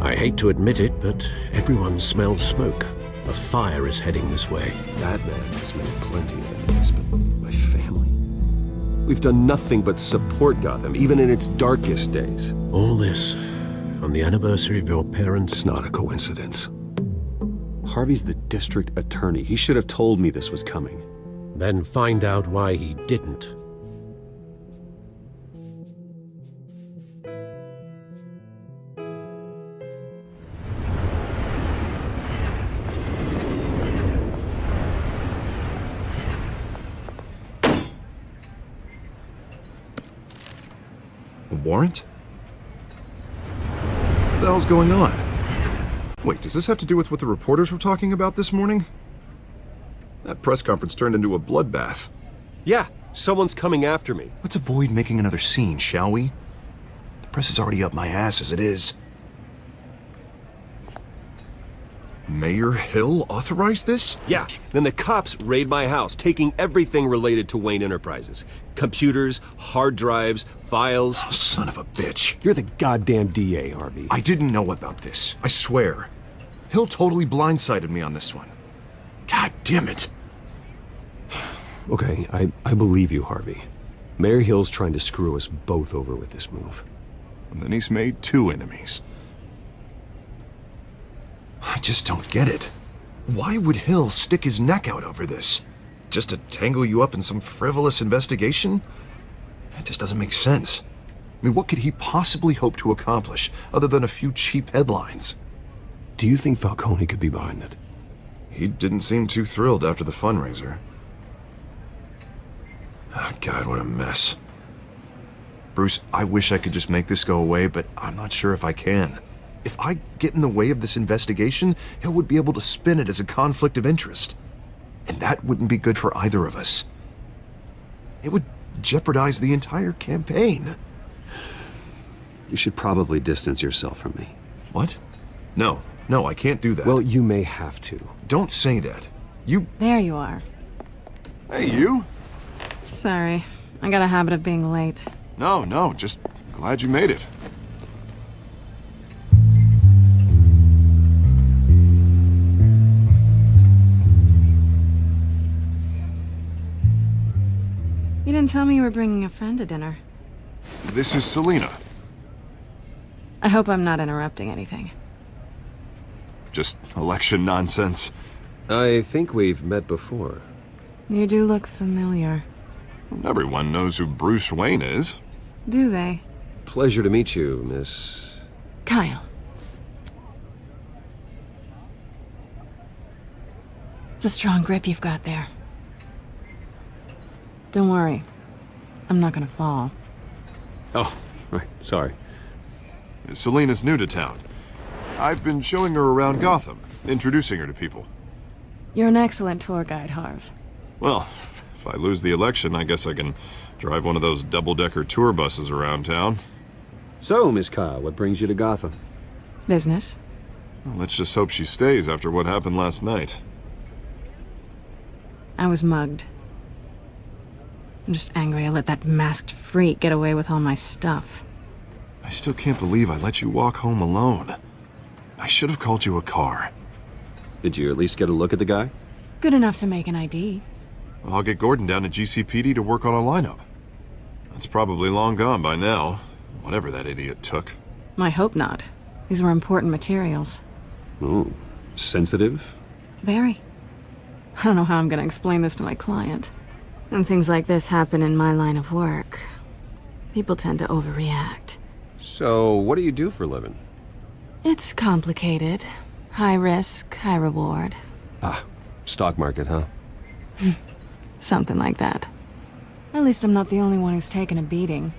I hate to admit it, but everyone smells smoke. A fire is heading this way. Batman has made plenty of enemies, but my family? We've done nothing but support Gotham, even in its darkest days. All this on the anniversary of your parents'... It's not a coincidence. Harvey's the district attorney. He should have told me this was coming. Then find out why he didn't. A warrant? What the hell's going on? Wait, does this have to do with what the reporters were talking about this morning? That press conference turned into a bloodbath. Yeah, someone's coming after me. Let's avoid making another scene, shall we? The press is already up my ass as it is. Mayor Hill authorized this? Yeah, then the cops raid my house, taking everything related to Wayne Enterprises. Computers, hard drives, files. Oh, son of a bitch. You're the goddamn DA, Harvey. I didn't know about this. I swear. Hill totally blindsided me on this one. God damn it. Okay, I believe you, Harvey. Mayor Hill's trying to screw us both over with this move. And then he's made two enemies. I just don't get it. Why would Hill stick his neck out over this? Just to tangle you up in some frivolous investigation? It just doesn't make sense. I mean, what could he possibly hope to accomplish other than a few cheap headlines? Do you think Falcone could be behind it? He didn't seem too thrilled after the fundraiser. Oh, God, what a mess. Bruce, I wish I could just make this go away, but I'm not sure if I can. If I get in the way of this investigation, Hill would be able to spin it as a conflict of interest. And that wouldn't be good for either of us. It would jeopardize the entire campaign. You should probably distance yourself from me. What? No, I can't do that. Well, you may have to. Don't say that. You... There you are. Hey, you? Sorry, I got a habit of being late. No, just glad you made it. didn't tell me you were bringing a friend to dinner. This is Selina. I hope I'm not interrupting anything. Just election nonsense. I think we've met before. You do look familiar. Everyone knows who Bruce Wayne is. Do they? Pleasure to meet you, Miss... Kyle. It's a strong grip you've got there. Don't worry. I'm not gonna fall. Oh, right, sorry. Selina's new to town. I've been showing her around Gotham, introducing her to people. You're an excellent tour guide, Harv. Well, if I lose the election, I guess I can drive one of those double-decker tour buses around town. So, Miss Kyle, what brings you to Gotham? Business. Well, let's just hope she stays after what happened last night. I was mugged. I'm just angry I let that masked freak get away with all my stuff. I still can't believe I let you walk home alone. I should have called you a car. Did you at least get a look at the guy? Good enough to make an ID. I'll get Gordon down to GCPD to work on a lineup. That's probably long gone by now, whatever that idiot took. I hope not. These were important materials. Ooh, sensitive? Very. I don't know how I'm gonna explain this to my client. When things like this happen in my line of work, people tend to overreact. So, what do you do for a living? It's complicated. High risk, high reward. Ah, stock market, huh? Something like that. At least I'm not the only one who's taken a beating.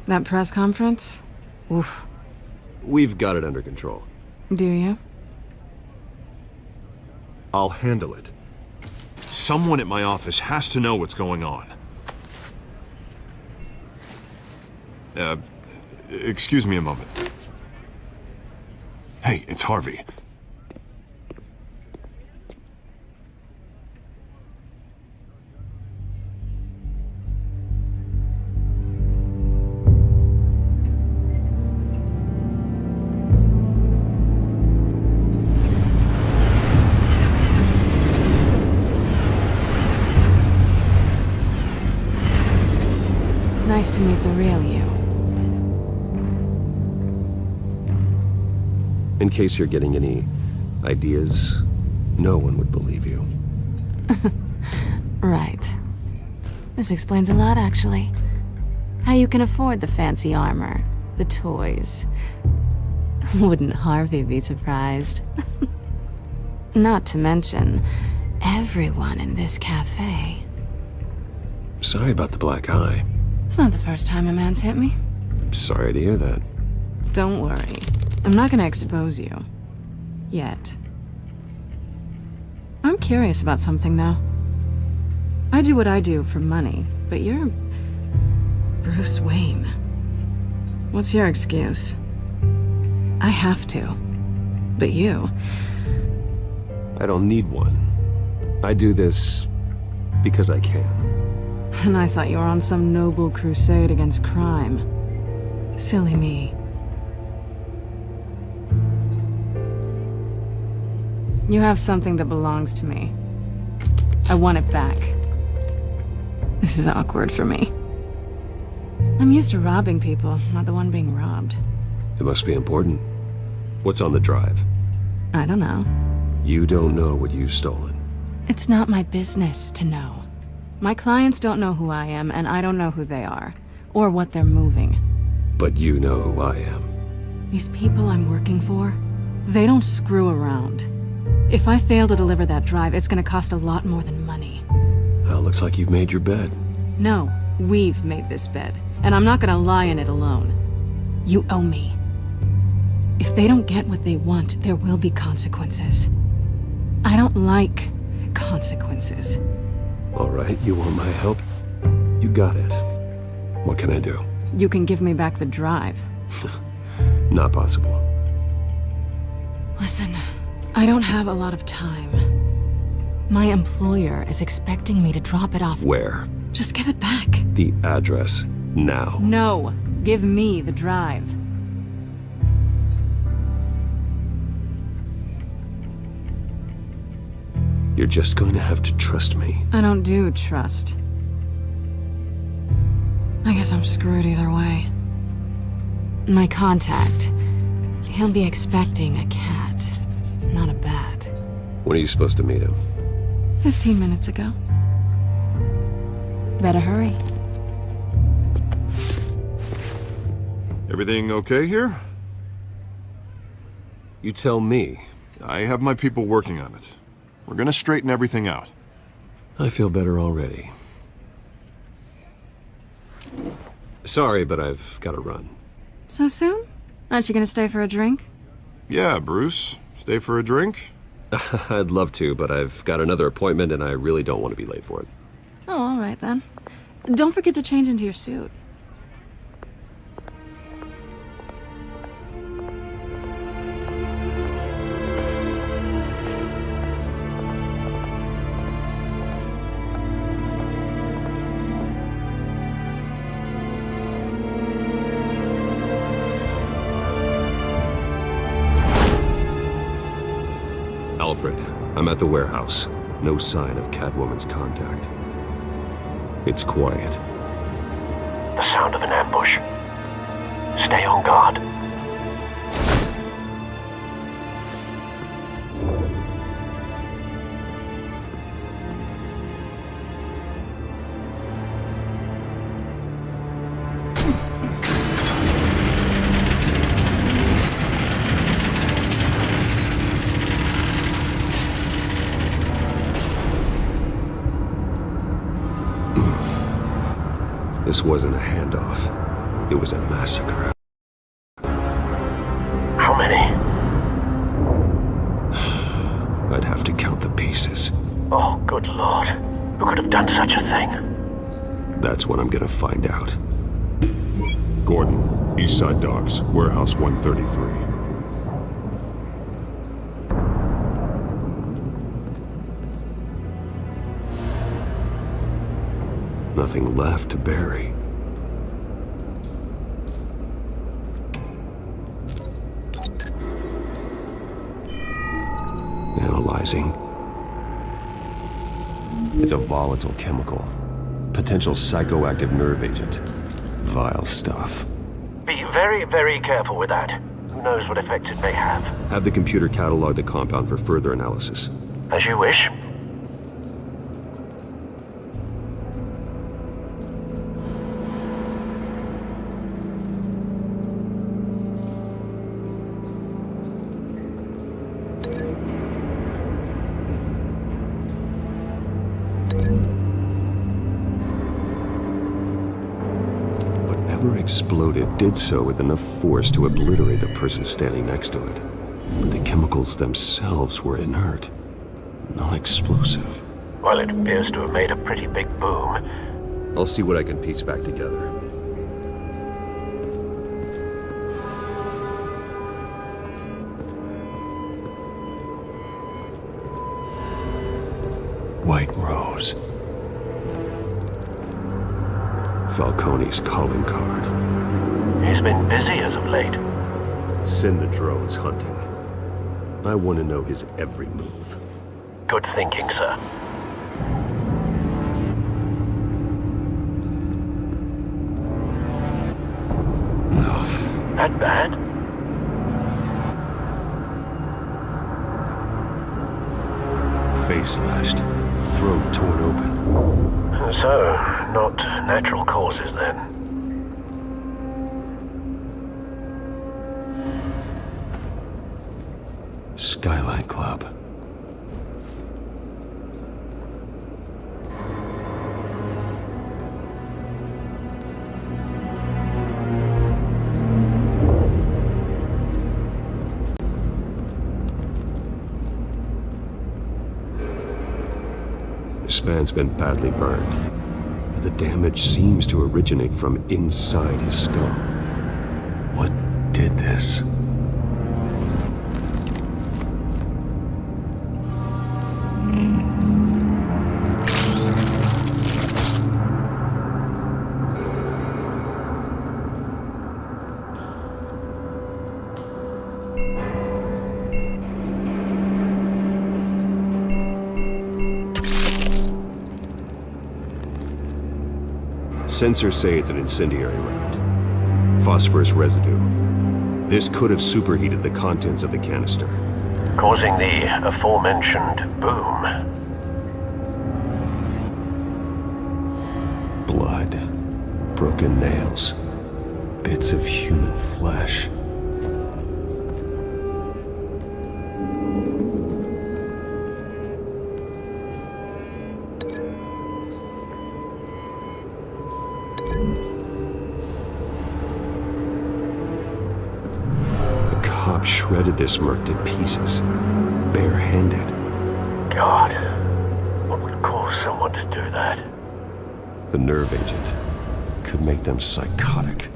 That press conference? Oof. We've got it under control. Do you? I'll handle it. Someone at my office has to know what's going on. Excuse me a moment. Hey, it's Harvey. Nice to meet the real you. In case you're getting any ideas, no one would believe you. Right. This explains a lot, actually. How you can afford the fancy armor, the toys. Wouldn't Harvey be surprised? Not to mention, everyone in this cafe. Sorry about the black eye. It's not the first time a man's hit me. Sorry to hear that. Don't worry. I'm not gonna expose you. Yet. I'm curious about something, though. I do what I do for money, but you're... Bruce Wayne. What's your excuse? I have to. But you... I don't need one. I do this because I can. And I thought you were on some noble crusade against crime. Silly me. You have something that belongs to me. I want it back. This is awkward for me. I'm used to robbing people, not the one being robbed. It must be important. What's on the drive? I don't know. You don't know what you've stolen. It's not my business to know. My clients don't know who I am, and I don't know who they are, or what they're moving. But you know who I am. These people I'm working for, they don't screw around. If I fail to deliver that drive, it's gonna cost a lot more than money. Well, looks like you've made your bed. No, we've made this bed, and I'm not gonna lie in it alone. You owe me. If they don't get what they want, there will be consequences. I don't like consequences. All right, you want my help? You got it. What can I do? You can give me back the drive. Not possible. Listen, I don't have a lot of time. My employer is expecting me to drop it off. Where? Just give it back. The address, now. No, give me the drive. You're just going to have to trust me. I don't do trust. I guess I'm screwed either way. My contact. He'll be expecting a cat, not a bat. When are you supposed to meet him? 15 minutes ago. Better hurry. Everything okay here? You tell me. I have my people working on it. We're gonna straighten everything out. I feel better already. Sorry, but I've got to run. So soon? Aren't you gonna stay for a drink? Yeah, Bruce. Stay for a drink? I'd love to, but I've got another appointment and I really don't want to be late for it. Oh, all right then. Don't forget to change into your suit. Alfred, I'm at the warehouse. No sign of Catwoman's contact. It's quiet. The sound of an ambush. Stay on guard. This wasn't a handoff. It was a massacre. How many? I'd have to count the pieces. Oh, good lord. Who could have done such a thing? That's what I'm gonna find out. Gordon, Eastside Docks, Warehouse 133. Nothing left to bury. Analyzing. It's a volatile chemical. Potential psychoactive nerve agent. Vile stuff. Be very, very careful with that. Who knows what effects it may have. Have the computer catalog the compound for further analysis. As you wish. Whatever exploded did so with enough force to obliterate the person standing next to it. But the chemicals themselves were inert, non-explosive. Well, it appears to have made a pretty big boom. I'll see what I can piece back together. White Rose. Falcone's calling card. He's been busy as of late. Send the drones hunting. I want to know his every move. Good thinking, sir. That bad? Face slashed, throat torn open. So, not natural causes then. Skyline Club. This man's been badly burned, but the damage seems to originate from inside his skull. What did this? Sensors say it's an incendiary round. Phosphorus residue. This could have superheated the contents of the canister, causing the aforementioned boom. Blood, broken nails, bits of human flesh. The cop shredded this merc to pieces, barehanded. God, what would cause someone to do that? The nerve agent could make them psychotic.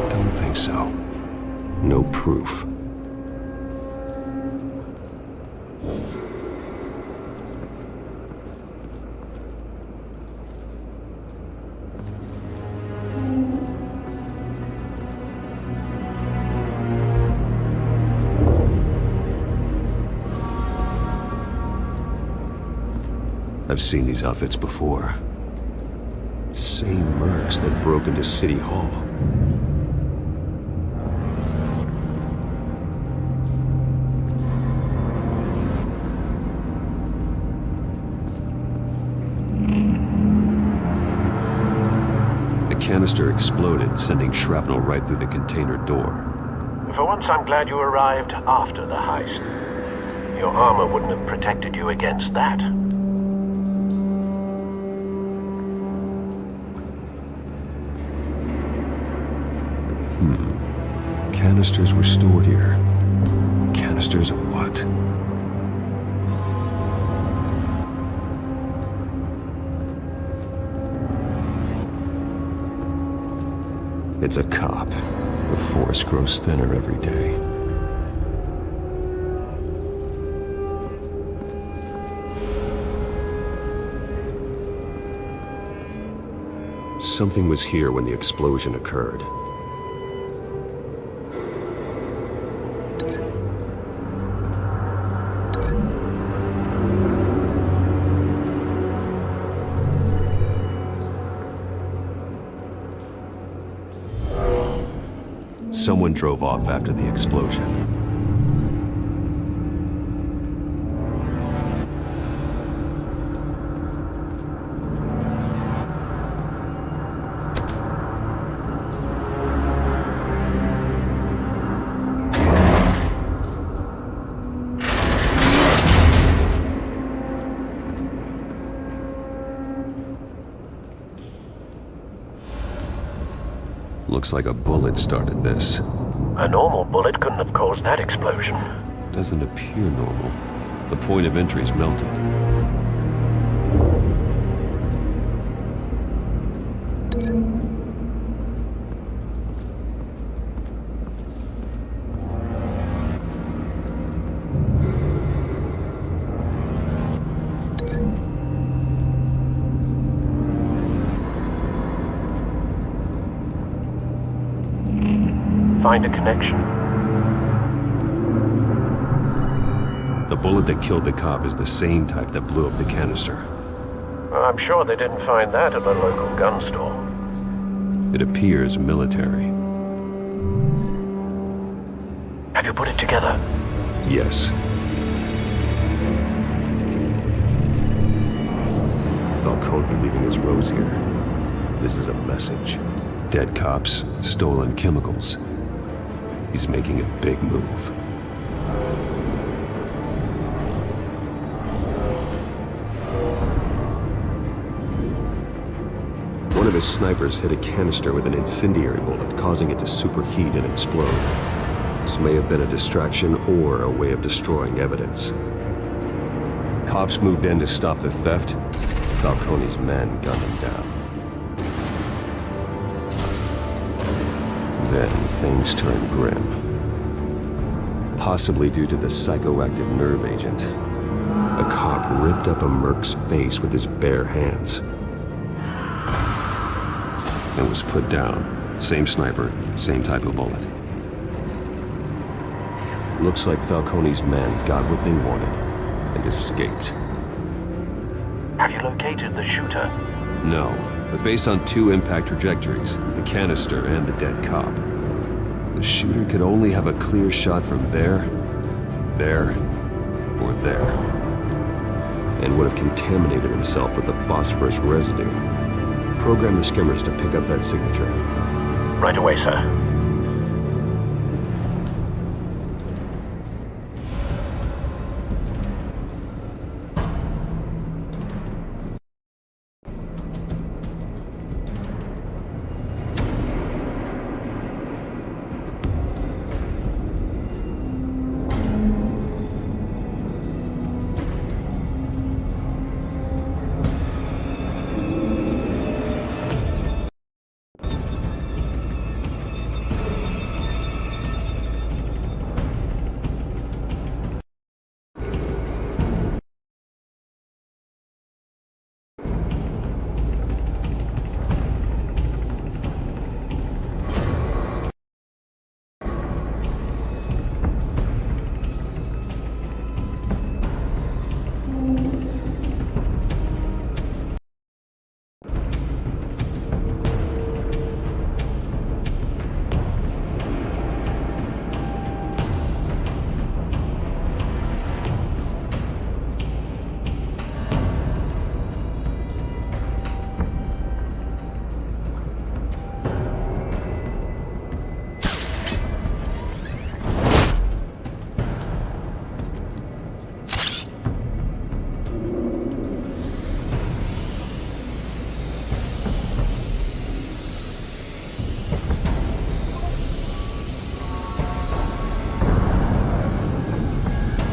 Don't think so. No proof. I've seen these outfits before. Same mercs that broke into City Hall. The canister exploded, sending shrapnel right through the container door. For once, I'm glad you arrived after the heist. Your armor wouldn't have protected you against that. Canisters were stored here. Canisters of what? It's a cop. The force grows thinner every day. Something was here when the explosion occurred. Someone drove off after the explosion. Looks like a bullet started this. A normal bullet couldn't have caused that explosion. Doesn't appear normal. The point of entry's melted. Find a connection. The bullet that killed the cop is the same type that blew up the canister. I'm sure they didn't find that at the local gun store. It appears military. Have you put it together? Yes. Falcone leaving his rose here. This is a message. Dead cops, stolen chemicals. He's making a big move. One of his snipers hit a canister with an incendiary bullet, causing it to superheat and explode. This may have been a distraction or a way of destroying evidence. Cops moved in to stop the theft. Falcone's men gunned him down. Then things turned grim. Possibly due to the psychoactive nerve agent. A A cop ripped up a merc's face with his bare hands. And was put down. Same sniper, same type of bullet. Looks like Falcone's men got what they wanted and escaped. Have you located the shooter? No, but based on 2 impact trajectories, the canister and the dead cop, the shooter could only have a clear shot from there, or there, and would have contaminated himself with the phosphorus residue. Program the skimmers to pick up that signature. Right away, sir.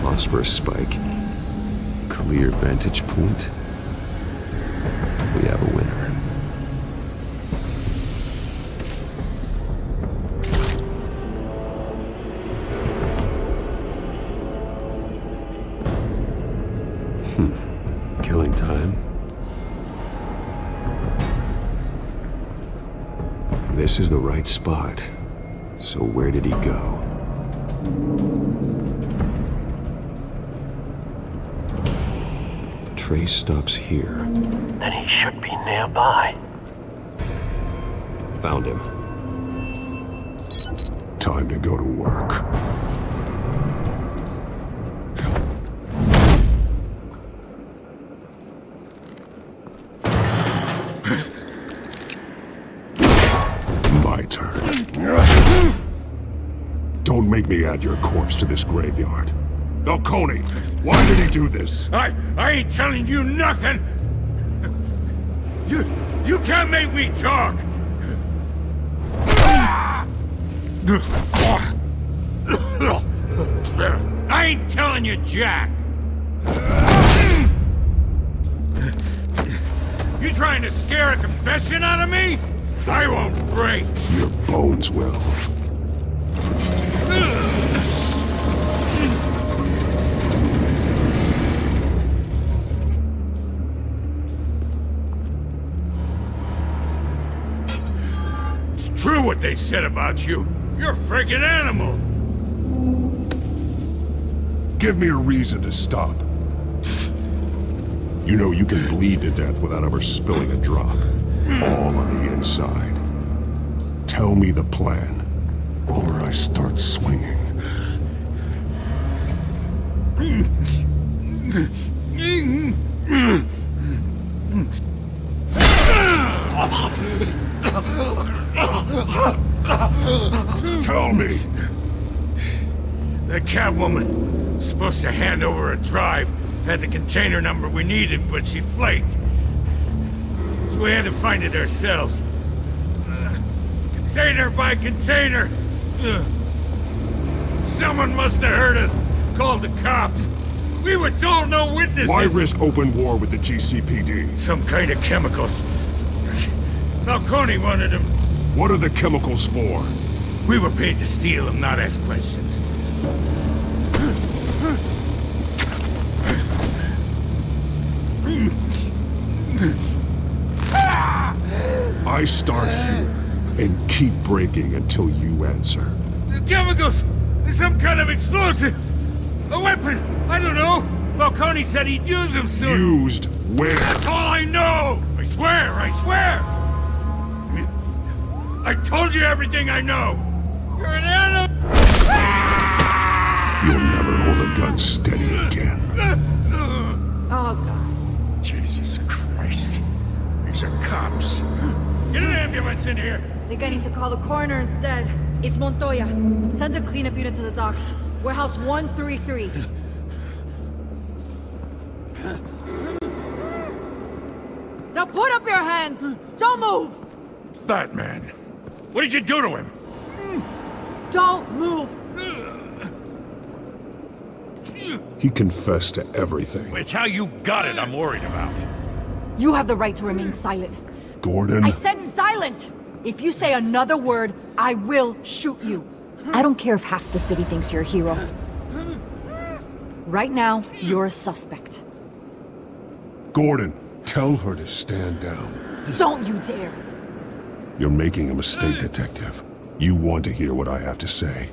Phosphorus spike. Clear vantage point. We have a winner. Killing time. This is the right spot. So where did he go? Trace stops here. Then he should be nearby. Found him. Time to go to work. My turn. Don't make me add your corpse to this graveyard. Falcone, why did he do this? I ain't telling you nothing! You can't make me talk! I ain't telling you jack! You trying to scare a confession out of me? I won't break! Your bones will. True what they said about you. You're a freaking animal. Give me a reason to stop. You know you can bleed to death without ever spilling a drop. All on the inside. Tell me the plan, or I start swinging. Tell me. The Catwoman, supposed to hand over a drive, had the container number we needed, but she flaked. So we had to find it ourselves. Container by container. Someone must have heard us, called the cops. We were told no witnesses. Why risk open war with the GCPD? Some kind of chemicals. Falcone wanted them. What are the chemicals for? We were paid to steal them, not ask questions. start here and keep breaking until you answer. The chemicals! There's some kind of explosive! A weapon! I don't know! Falcone said he'd use them soon! Used where? That's all I know! I swear! I swear! I told you everything I know! You're an animal! You'll never hold a gun steady again. Oh, God. Jesus Christ. These are cops. Get an ambulance in here! I think I need to call the coroner instead. It's Montoya. Send a cleanup unit to the docks. Warehouse 133. Now put up your hands! Don't move! Batman. What did you do to him? Don't move! He confessed to everything. It's how you got it I'm worried about. You have the right to remain silent. Gordon? I said silent! If you say another word, I will shoot you. I don't care if half the city thinks you're a hero. Right now, you're a suspect. Gordon, tell her to stand down. Don't you dare! You're making a mistake, Detective. You want to hear what I have to say.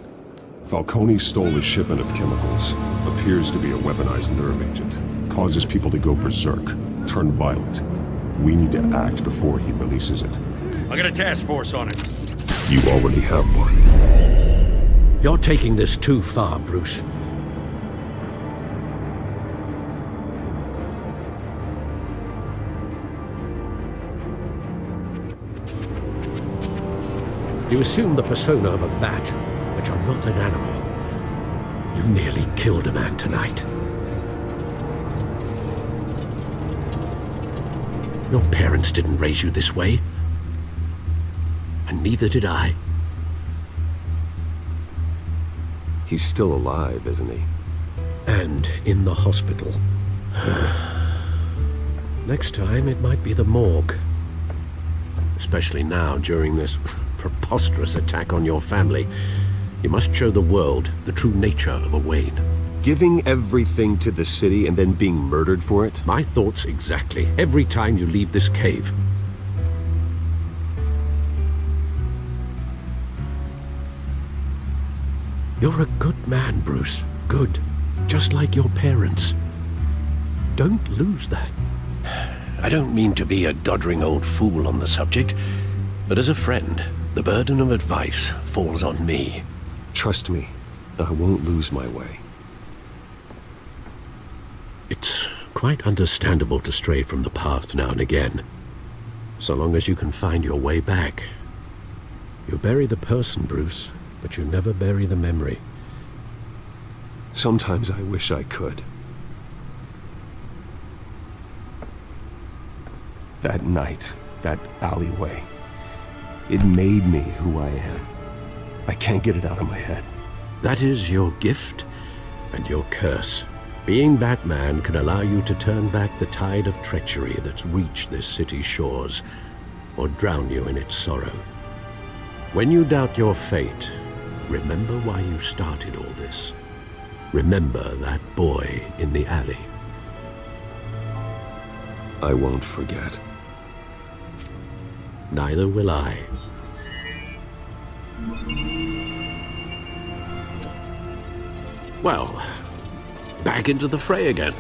Falcone stole a shipment of chemicals. Appears to be a weaponized nerve agent. Causes people to go berserk, turn violent. We need to act before he releases it. I got a task force on it. You already have one. You're taking this too far, Bruce. You assume the persona of a bat, but you're not an animal. You nearly killed a man tonight. Your parents didn't raise you this way. And neither did I. He's still alive, isn't he? And in the hospital. Next time, it might be the morgue. Especially now, during this preposterous attack on your family. You must show the world the true nature of a Wayne. Giving everything to the city and then being murdered for it? My thoughts exactly. Every time you leave this cave. You're a good man, Bruce. Good. Just like your parents. Don't lose that. I don't mean to be a doddering old fool on the subject, but as a friend, the burden of advice falls on me. Trust me, I won't lose my way. It's quite understandable to stray from the path now and again, so long as you can find your way back. You bury the person, Bruce, but you never bury the memory. Sometimes I wish I could. That night, that alleyway, it made me who I am. I can't get it out of my head. That is your gift and your curse. Being Batman can allow you to turn back the tide of treachery that's reached this city's shores, or drown you in its sorrow. When you doubt your fate, remember why you started all this. Remember that boy in the alley. I won't forget. Neither will I. Well, back into the fray again.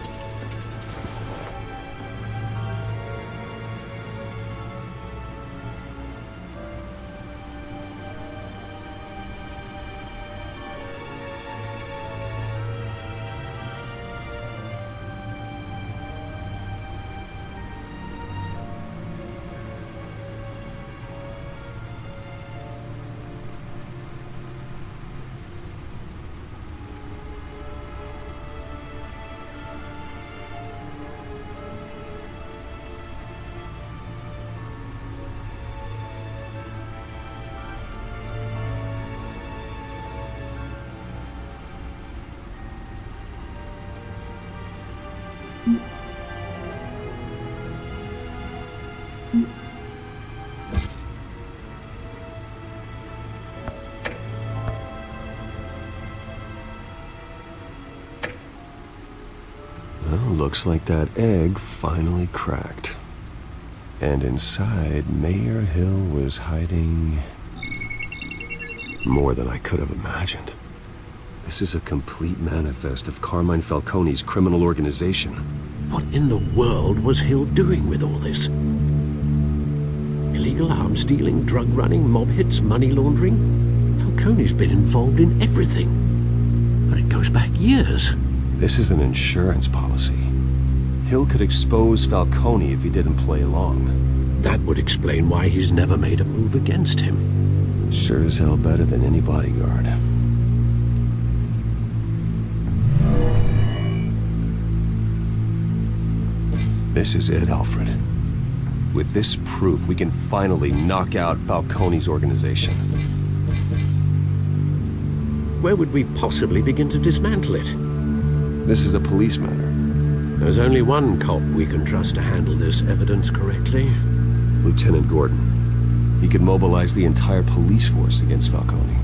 Well, looks like that egg finally cracked. And inside, Mayor Hill was hiding more than I could have imagined. This is a complete manifest of Carmine Falcone's criminal organization. What in the world was Hill doing with all this? Illegal arms dealing, drug running, mob hits, money laundering? Falcone's been involved in everything. And it goes back years. This is an insurance policy. Hill could expose Falcone if he didn't play along. That would explain why he's never made a move against him. Sure as hell better than any bodyguard. This is it, Alfred. With this proof, we can finally knock out Falcone's organization. Where would we possibly begin to dismantle it? This is a police matter. There's only one cop we can trust to handle this evidence correctly. Lieutenant Gordon. He could mobilize the entire police force against Falcone.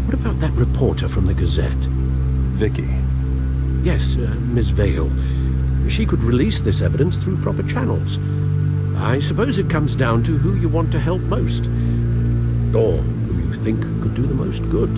What about that reporter from the Gazette? Vicky. Yes, Miss Vale. She could release this evidence through proper channels. I suppose it comes down to who you want to help most. Or who you think could do the most good.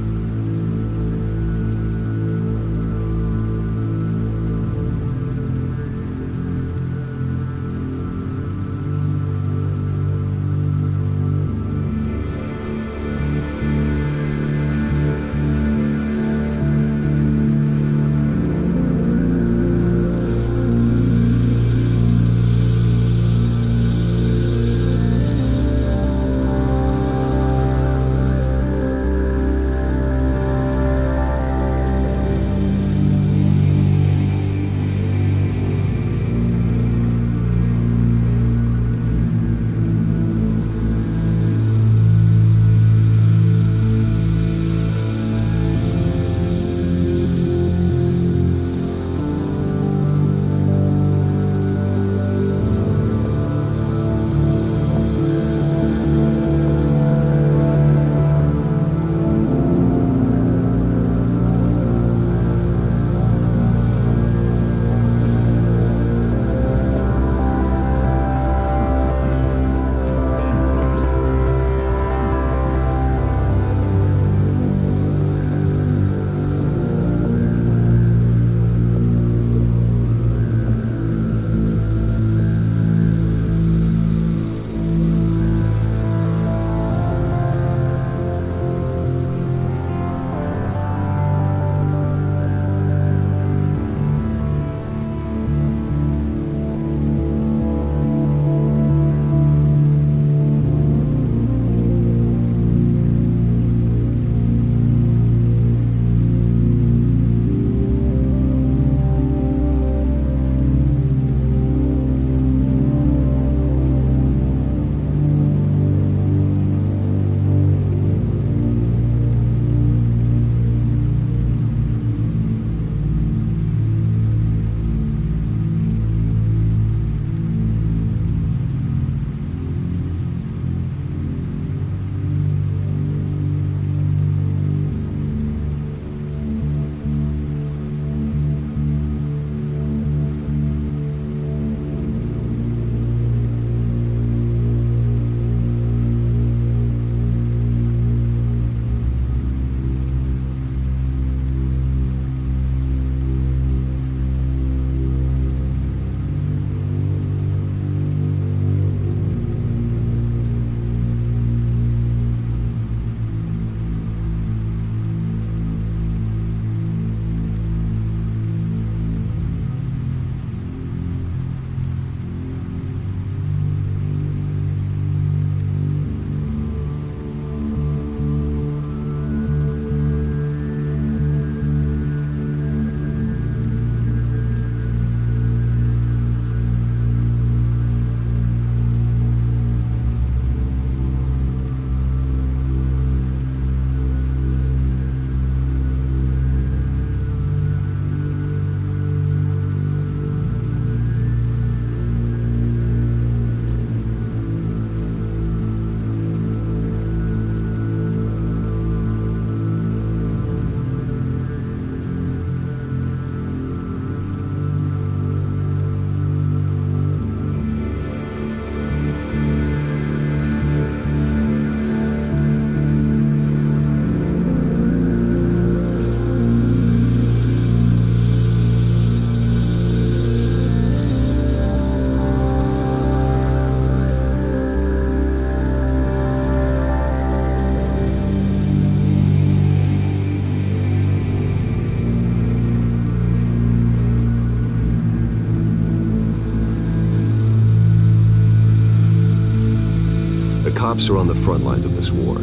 cops are on the front lines of this war.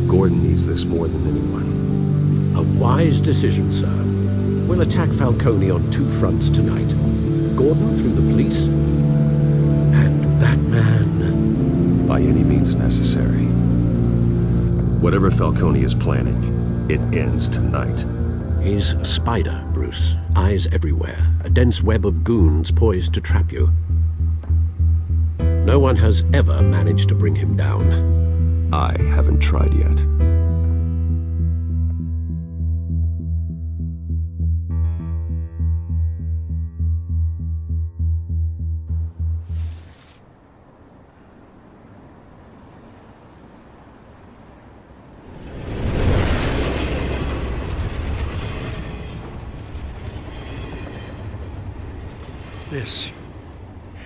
Gordon needs this more than anyone. A wise decision, sir. We'll attack Falcone on 2 fronts tonight. Gordon through the police, and that man... By any means necessary. Whatever Falcone is planning, it ends tonight. He's a spider, Bruce. Eyes everywhere. A dense web of goons poised to trap you. No one has ever managed to bring him down. I haven't tried yet.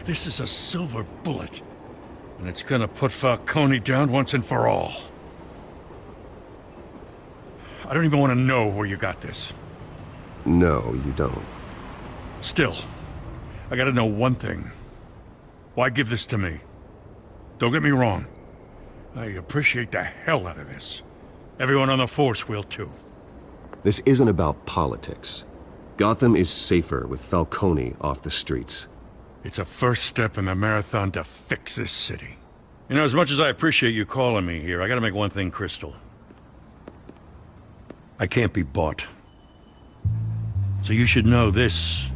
This is a silver bullet. And it's gonna put Falcone down once and for all. I don't even want to know where you got this. No, you don't. Still, I gotta know one thing. Why give this to me? Don't get me wrong. I appreciate the hell out of this. Everyone on the force will too. This isn't about politics. Gotham is safer with Falcone off the streets. It's a first step in the marathon to fix this city. You know, as much as I appreciate you calling me here, I gotta make one thing crystal. I can't be bought. So you should know this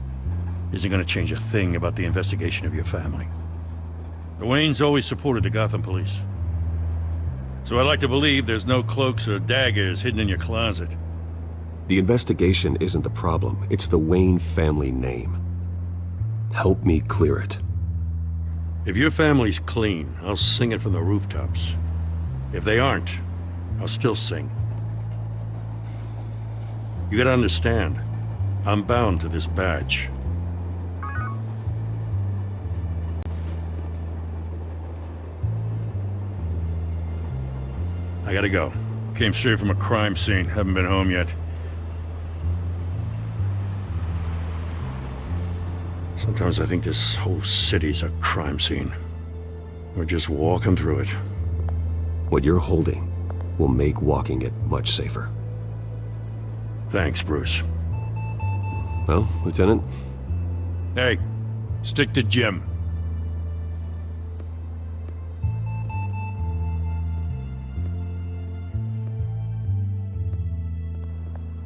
isn't gonna change a thing about the investigation of your family. The Waynes always supported the Gotham police. So I'd like to believe there's no cloaks or daggers hidden in your closet. The investigation isn't the problem, it's the Wayne family name. Help me clear it. If your family's clean, I'll sing it from the rooftops. If they aren't, I'll still sing. You gotta understand, I'm bound to this badge. I gotta go. Came straight from a crime scene, haven't been home yet. Sometimes I think this whole city's a crime scene. We're just walking through it. What you're holding will make walking it much safer. Thanks, Bruce. Well, Lieutenant? Hey, stick to Jim.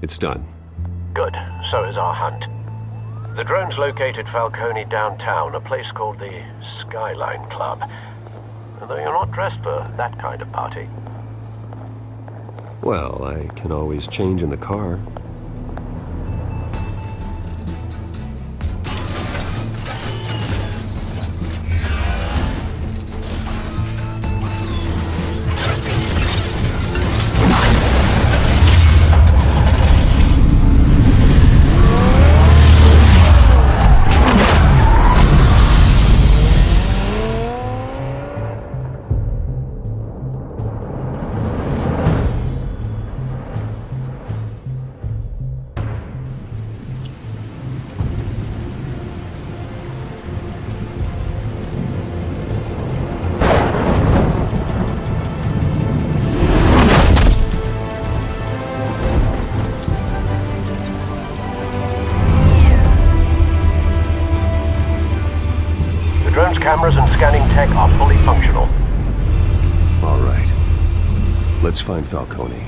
It's done. Good. So is our hunt. The drones located Falcone downtown, a place called the Skyline Club. Though you're not dressed for that kind of party. Well, I can always change in the car. Cameras and scanning tech are fully functional. All right. Let's find Falcone.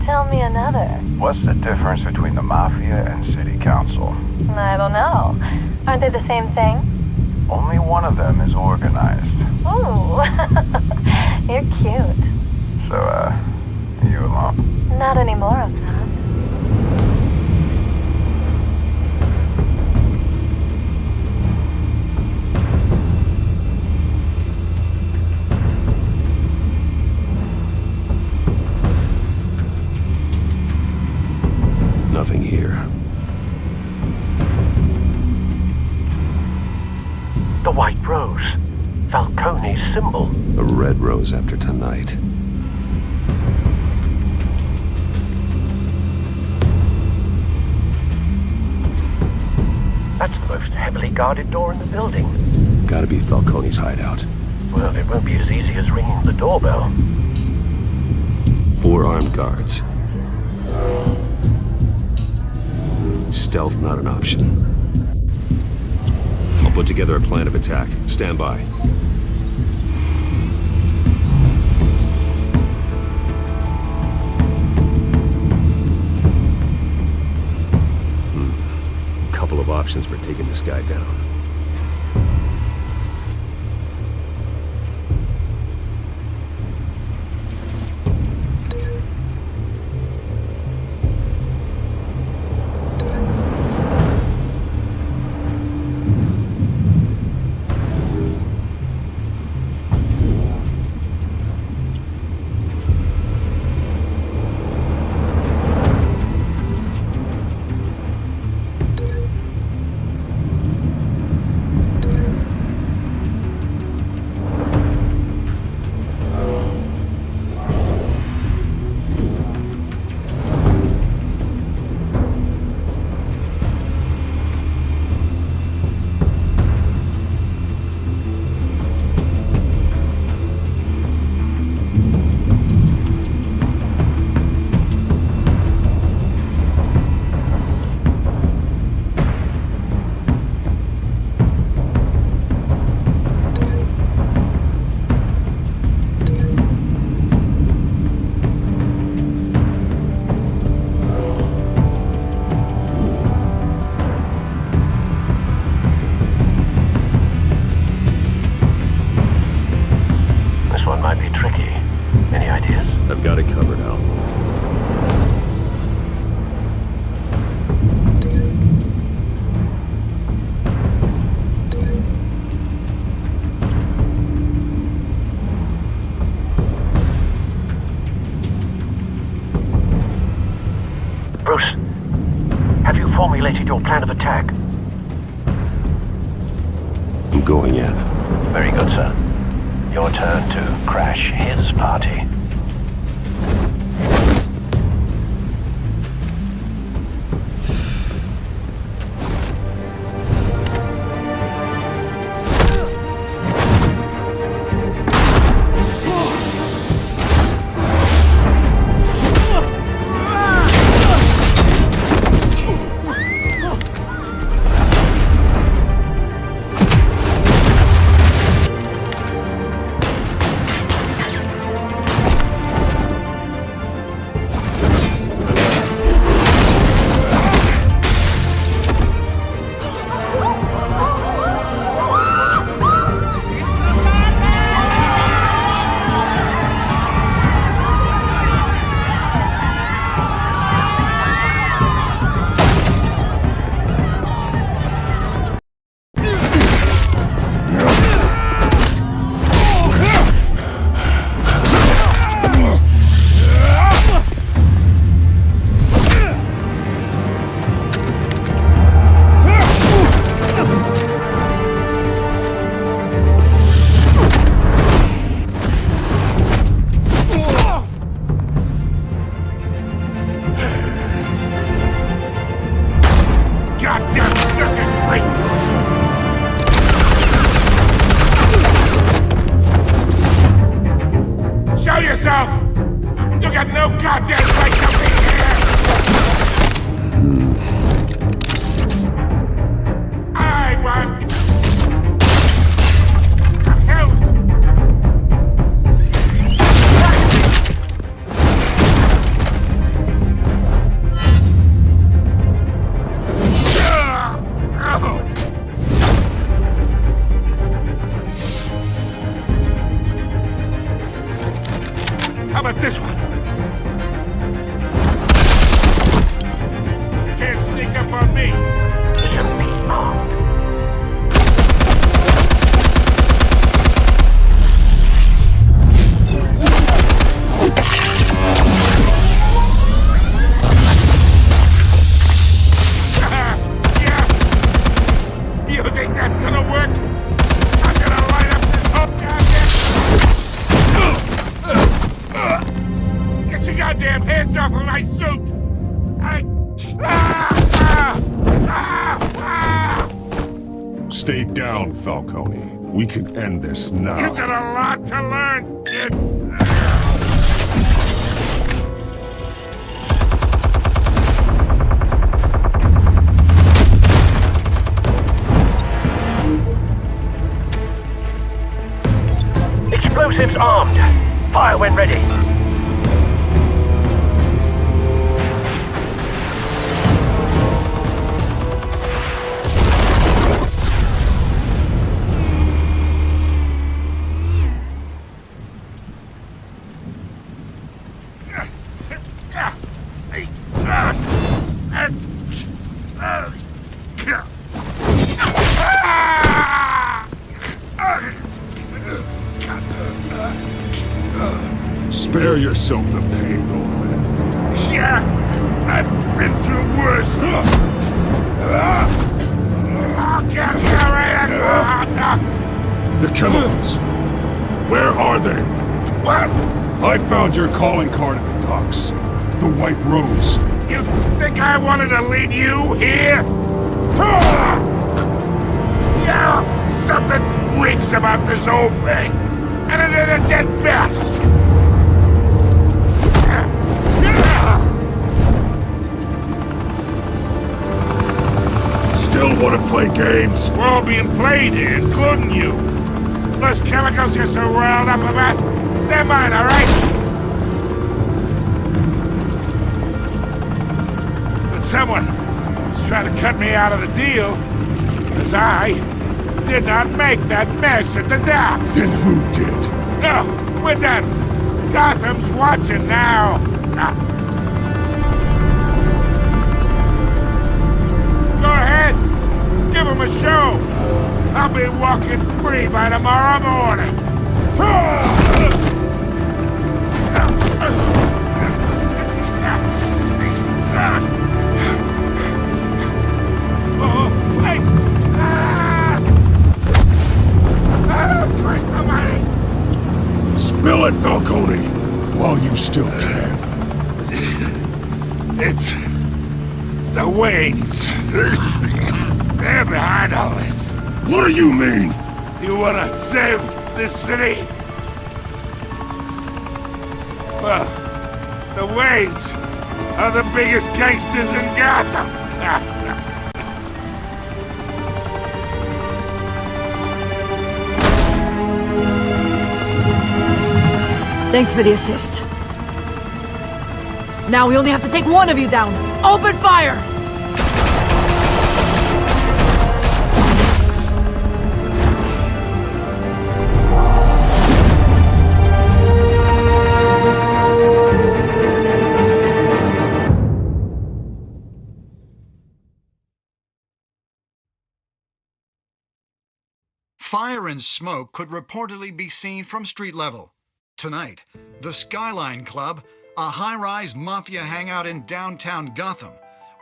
Tell me another. What's the difference between the Mafia and City Council? I don't know. Aren't they the same thing? Only one of them is organized. Ooh, you're cute. So, you alone? Not anymore, I'm not. Nothing here. red rose after tonight. That's the most heavily guarded door in the building. Gotta be Falcone's hideout. Well, it won't be as easy as ringing the doorbell. 4 armed guards. Stealth not an option. I'll put together a plan of attack. Stand by. Couple of options for taking this guy down. I've got it covered, Al. Bruce, have you formulated your plan of attack? I'm going in. Very good, sir. Your turn to crash his party. Show yourself! You got no goddamn right to be here! I want... the hell? How about this one? Can't sneak up on me. Yeah. You think that's gonna work? I'm gonna light up this whole goddamn... goddamn hands off of my suit! Stay down, Falcone. We can end this now. You got a lot to learn, kid. Explosives armed. Fire when ready. Spare yourself the pain, old man. Yeah, I've been through worse. I'll get you right. The chemicals. Where are they? What? I found your calling card at the docks. The White Rose. You think I wanted to lead you here? Yeah, something reeks about this whole thing. And it ain't a dead bat. Still want to play games? We're all being played here, including you. Those chemicals you're so riled up about, they're mine, all right? But someone is trying to cut me out of the deal, because I did not make that mess at the docks. Then who did? No, we're done. Gotham's watching now. Go ahead. Give him a show. I'll be walking free by tomorrow morning. Oh, wait. Christ almighty. Spill it, Falcone, while you still can. It's the Waynes. They're behind all this. What do you mean? You wanna save this city? Well, the Waynes are the biggest gangsters in Gotham. Thanks for the assist. Now we only have to take one of you down. Open fire! Fire and smoke could reportedly be seen from street level. Tonight, the Skyline Club, a high-rise mafia hangout in downtown Gotham,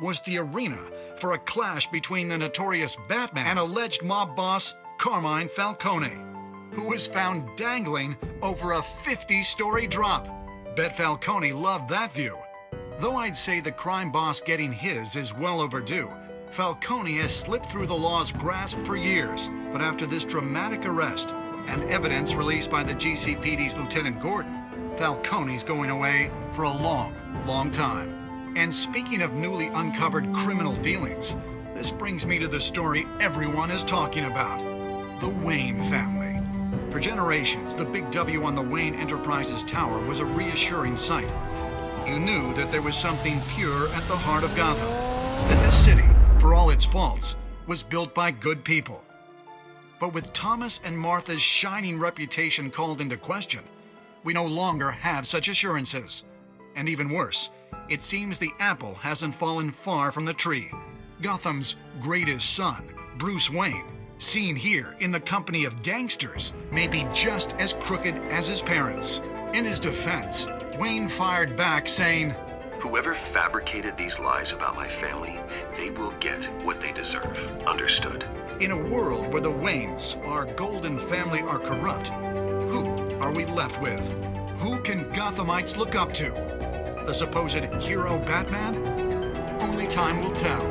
was the arena for a clash between the notorious Batman and alleged mob boss Carmine Falcone, who was found dangling over a 50-story drop. Bet Falcone loved that view. Though I'd say the crime boss getting his is well overdue, Falcone has slipped through the law's grasp for years, but after this dramatic arrest and evidence released by the GCPD's Lieutenant Gordon, Falcone's going away for a long, long time. And speaking of newly uncovered criminal dealings, this brings me to the story everyone is talking about: the Wayne family. For generations, the big W on the Wayne Enterprises Tower was a reassuring sight. You knew that there was something pure at the heart of Gotham, that this city, for all its faults, was built by good people. But with Thomas and Martha's shining reputation called into question, we no longer have such assurances. And even worse, it seems the apple hasn't fallen far from the tree. Gotham's greatest son, Bruce Wayne, seen here in the company of gangsters, may be just as crooked as his parents. In his defense, Wayne fired back saying, "Whoever fabricated these lies about my family, they will get what they deserve. Understood?" In a world where the Waynes, our golden family, are corrupt, who are we left with? Who can Gothamites look up to? The supposed hero Batman? Only time will tell.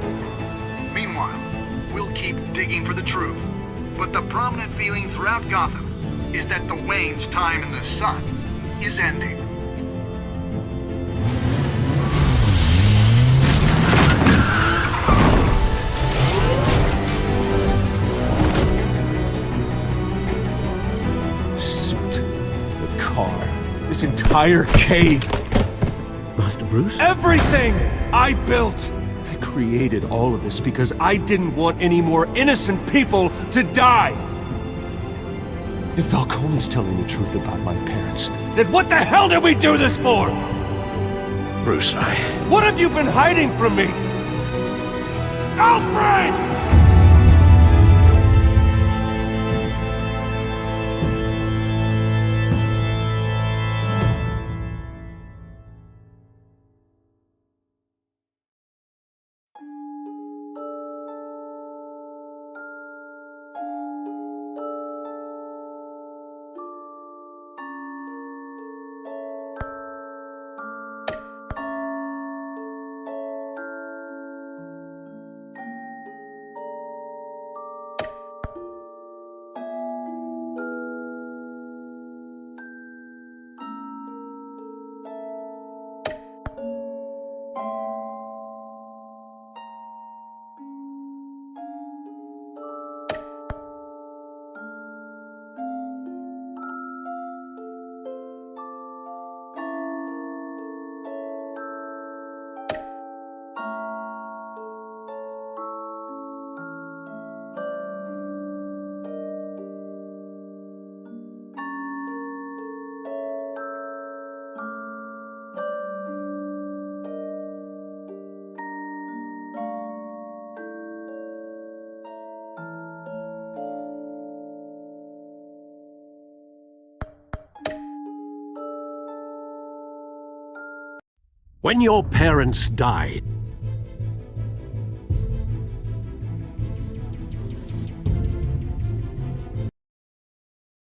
Meanwhile, we'll keep digging for the truth. But the prominent feeling throughout Gotham is that the Waynes' time in the sun is ending. Suit, the car, this entire cave. Master Bruce? Everything I built! I created all of this because I didn't want any more innocent people to die! If Falcone's telling the truth about my parents, then what the hell did we do this for? Bruce, What have you been hiding from me? Alfred! When your parents died,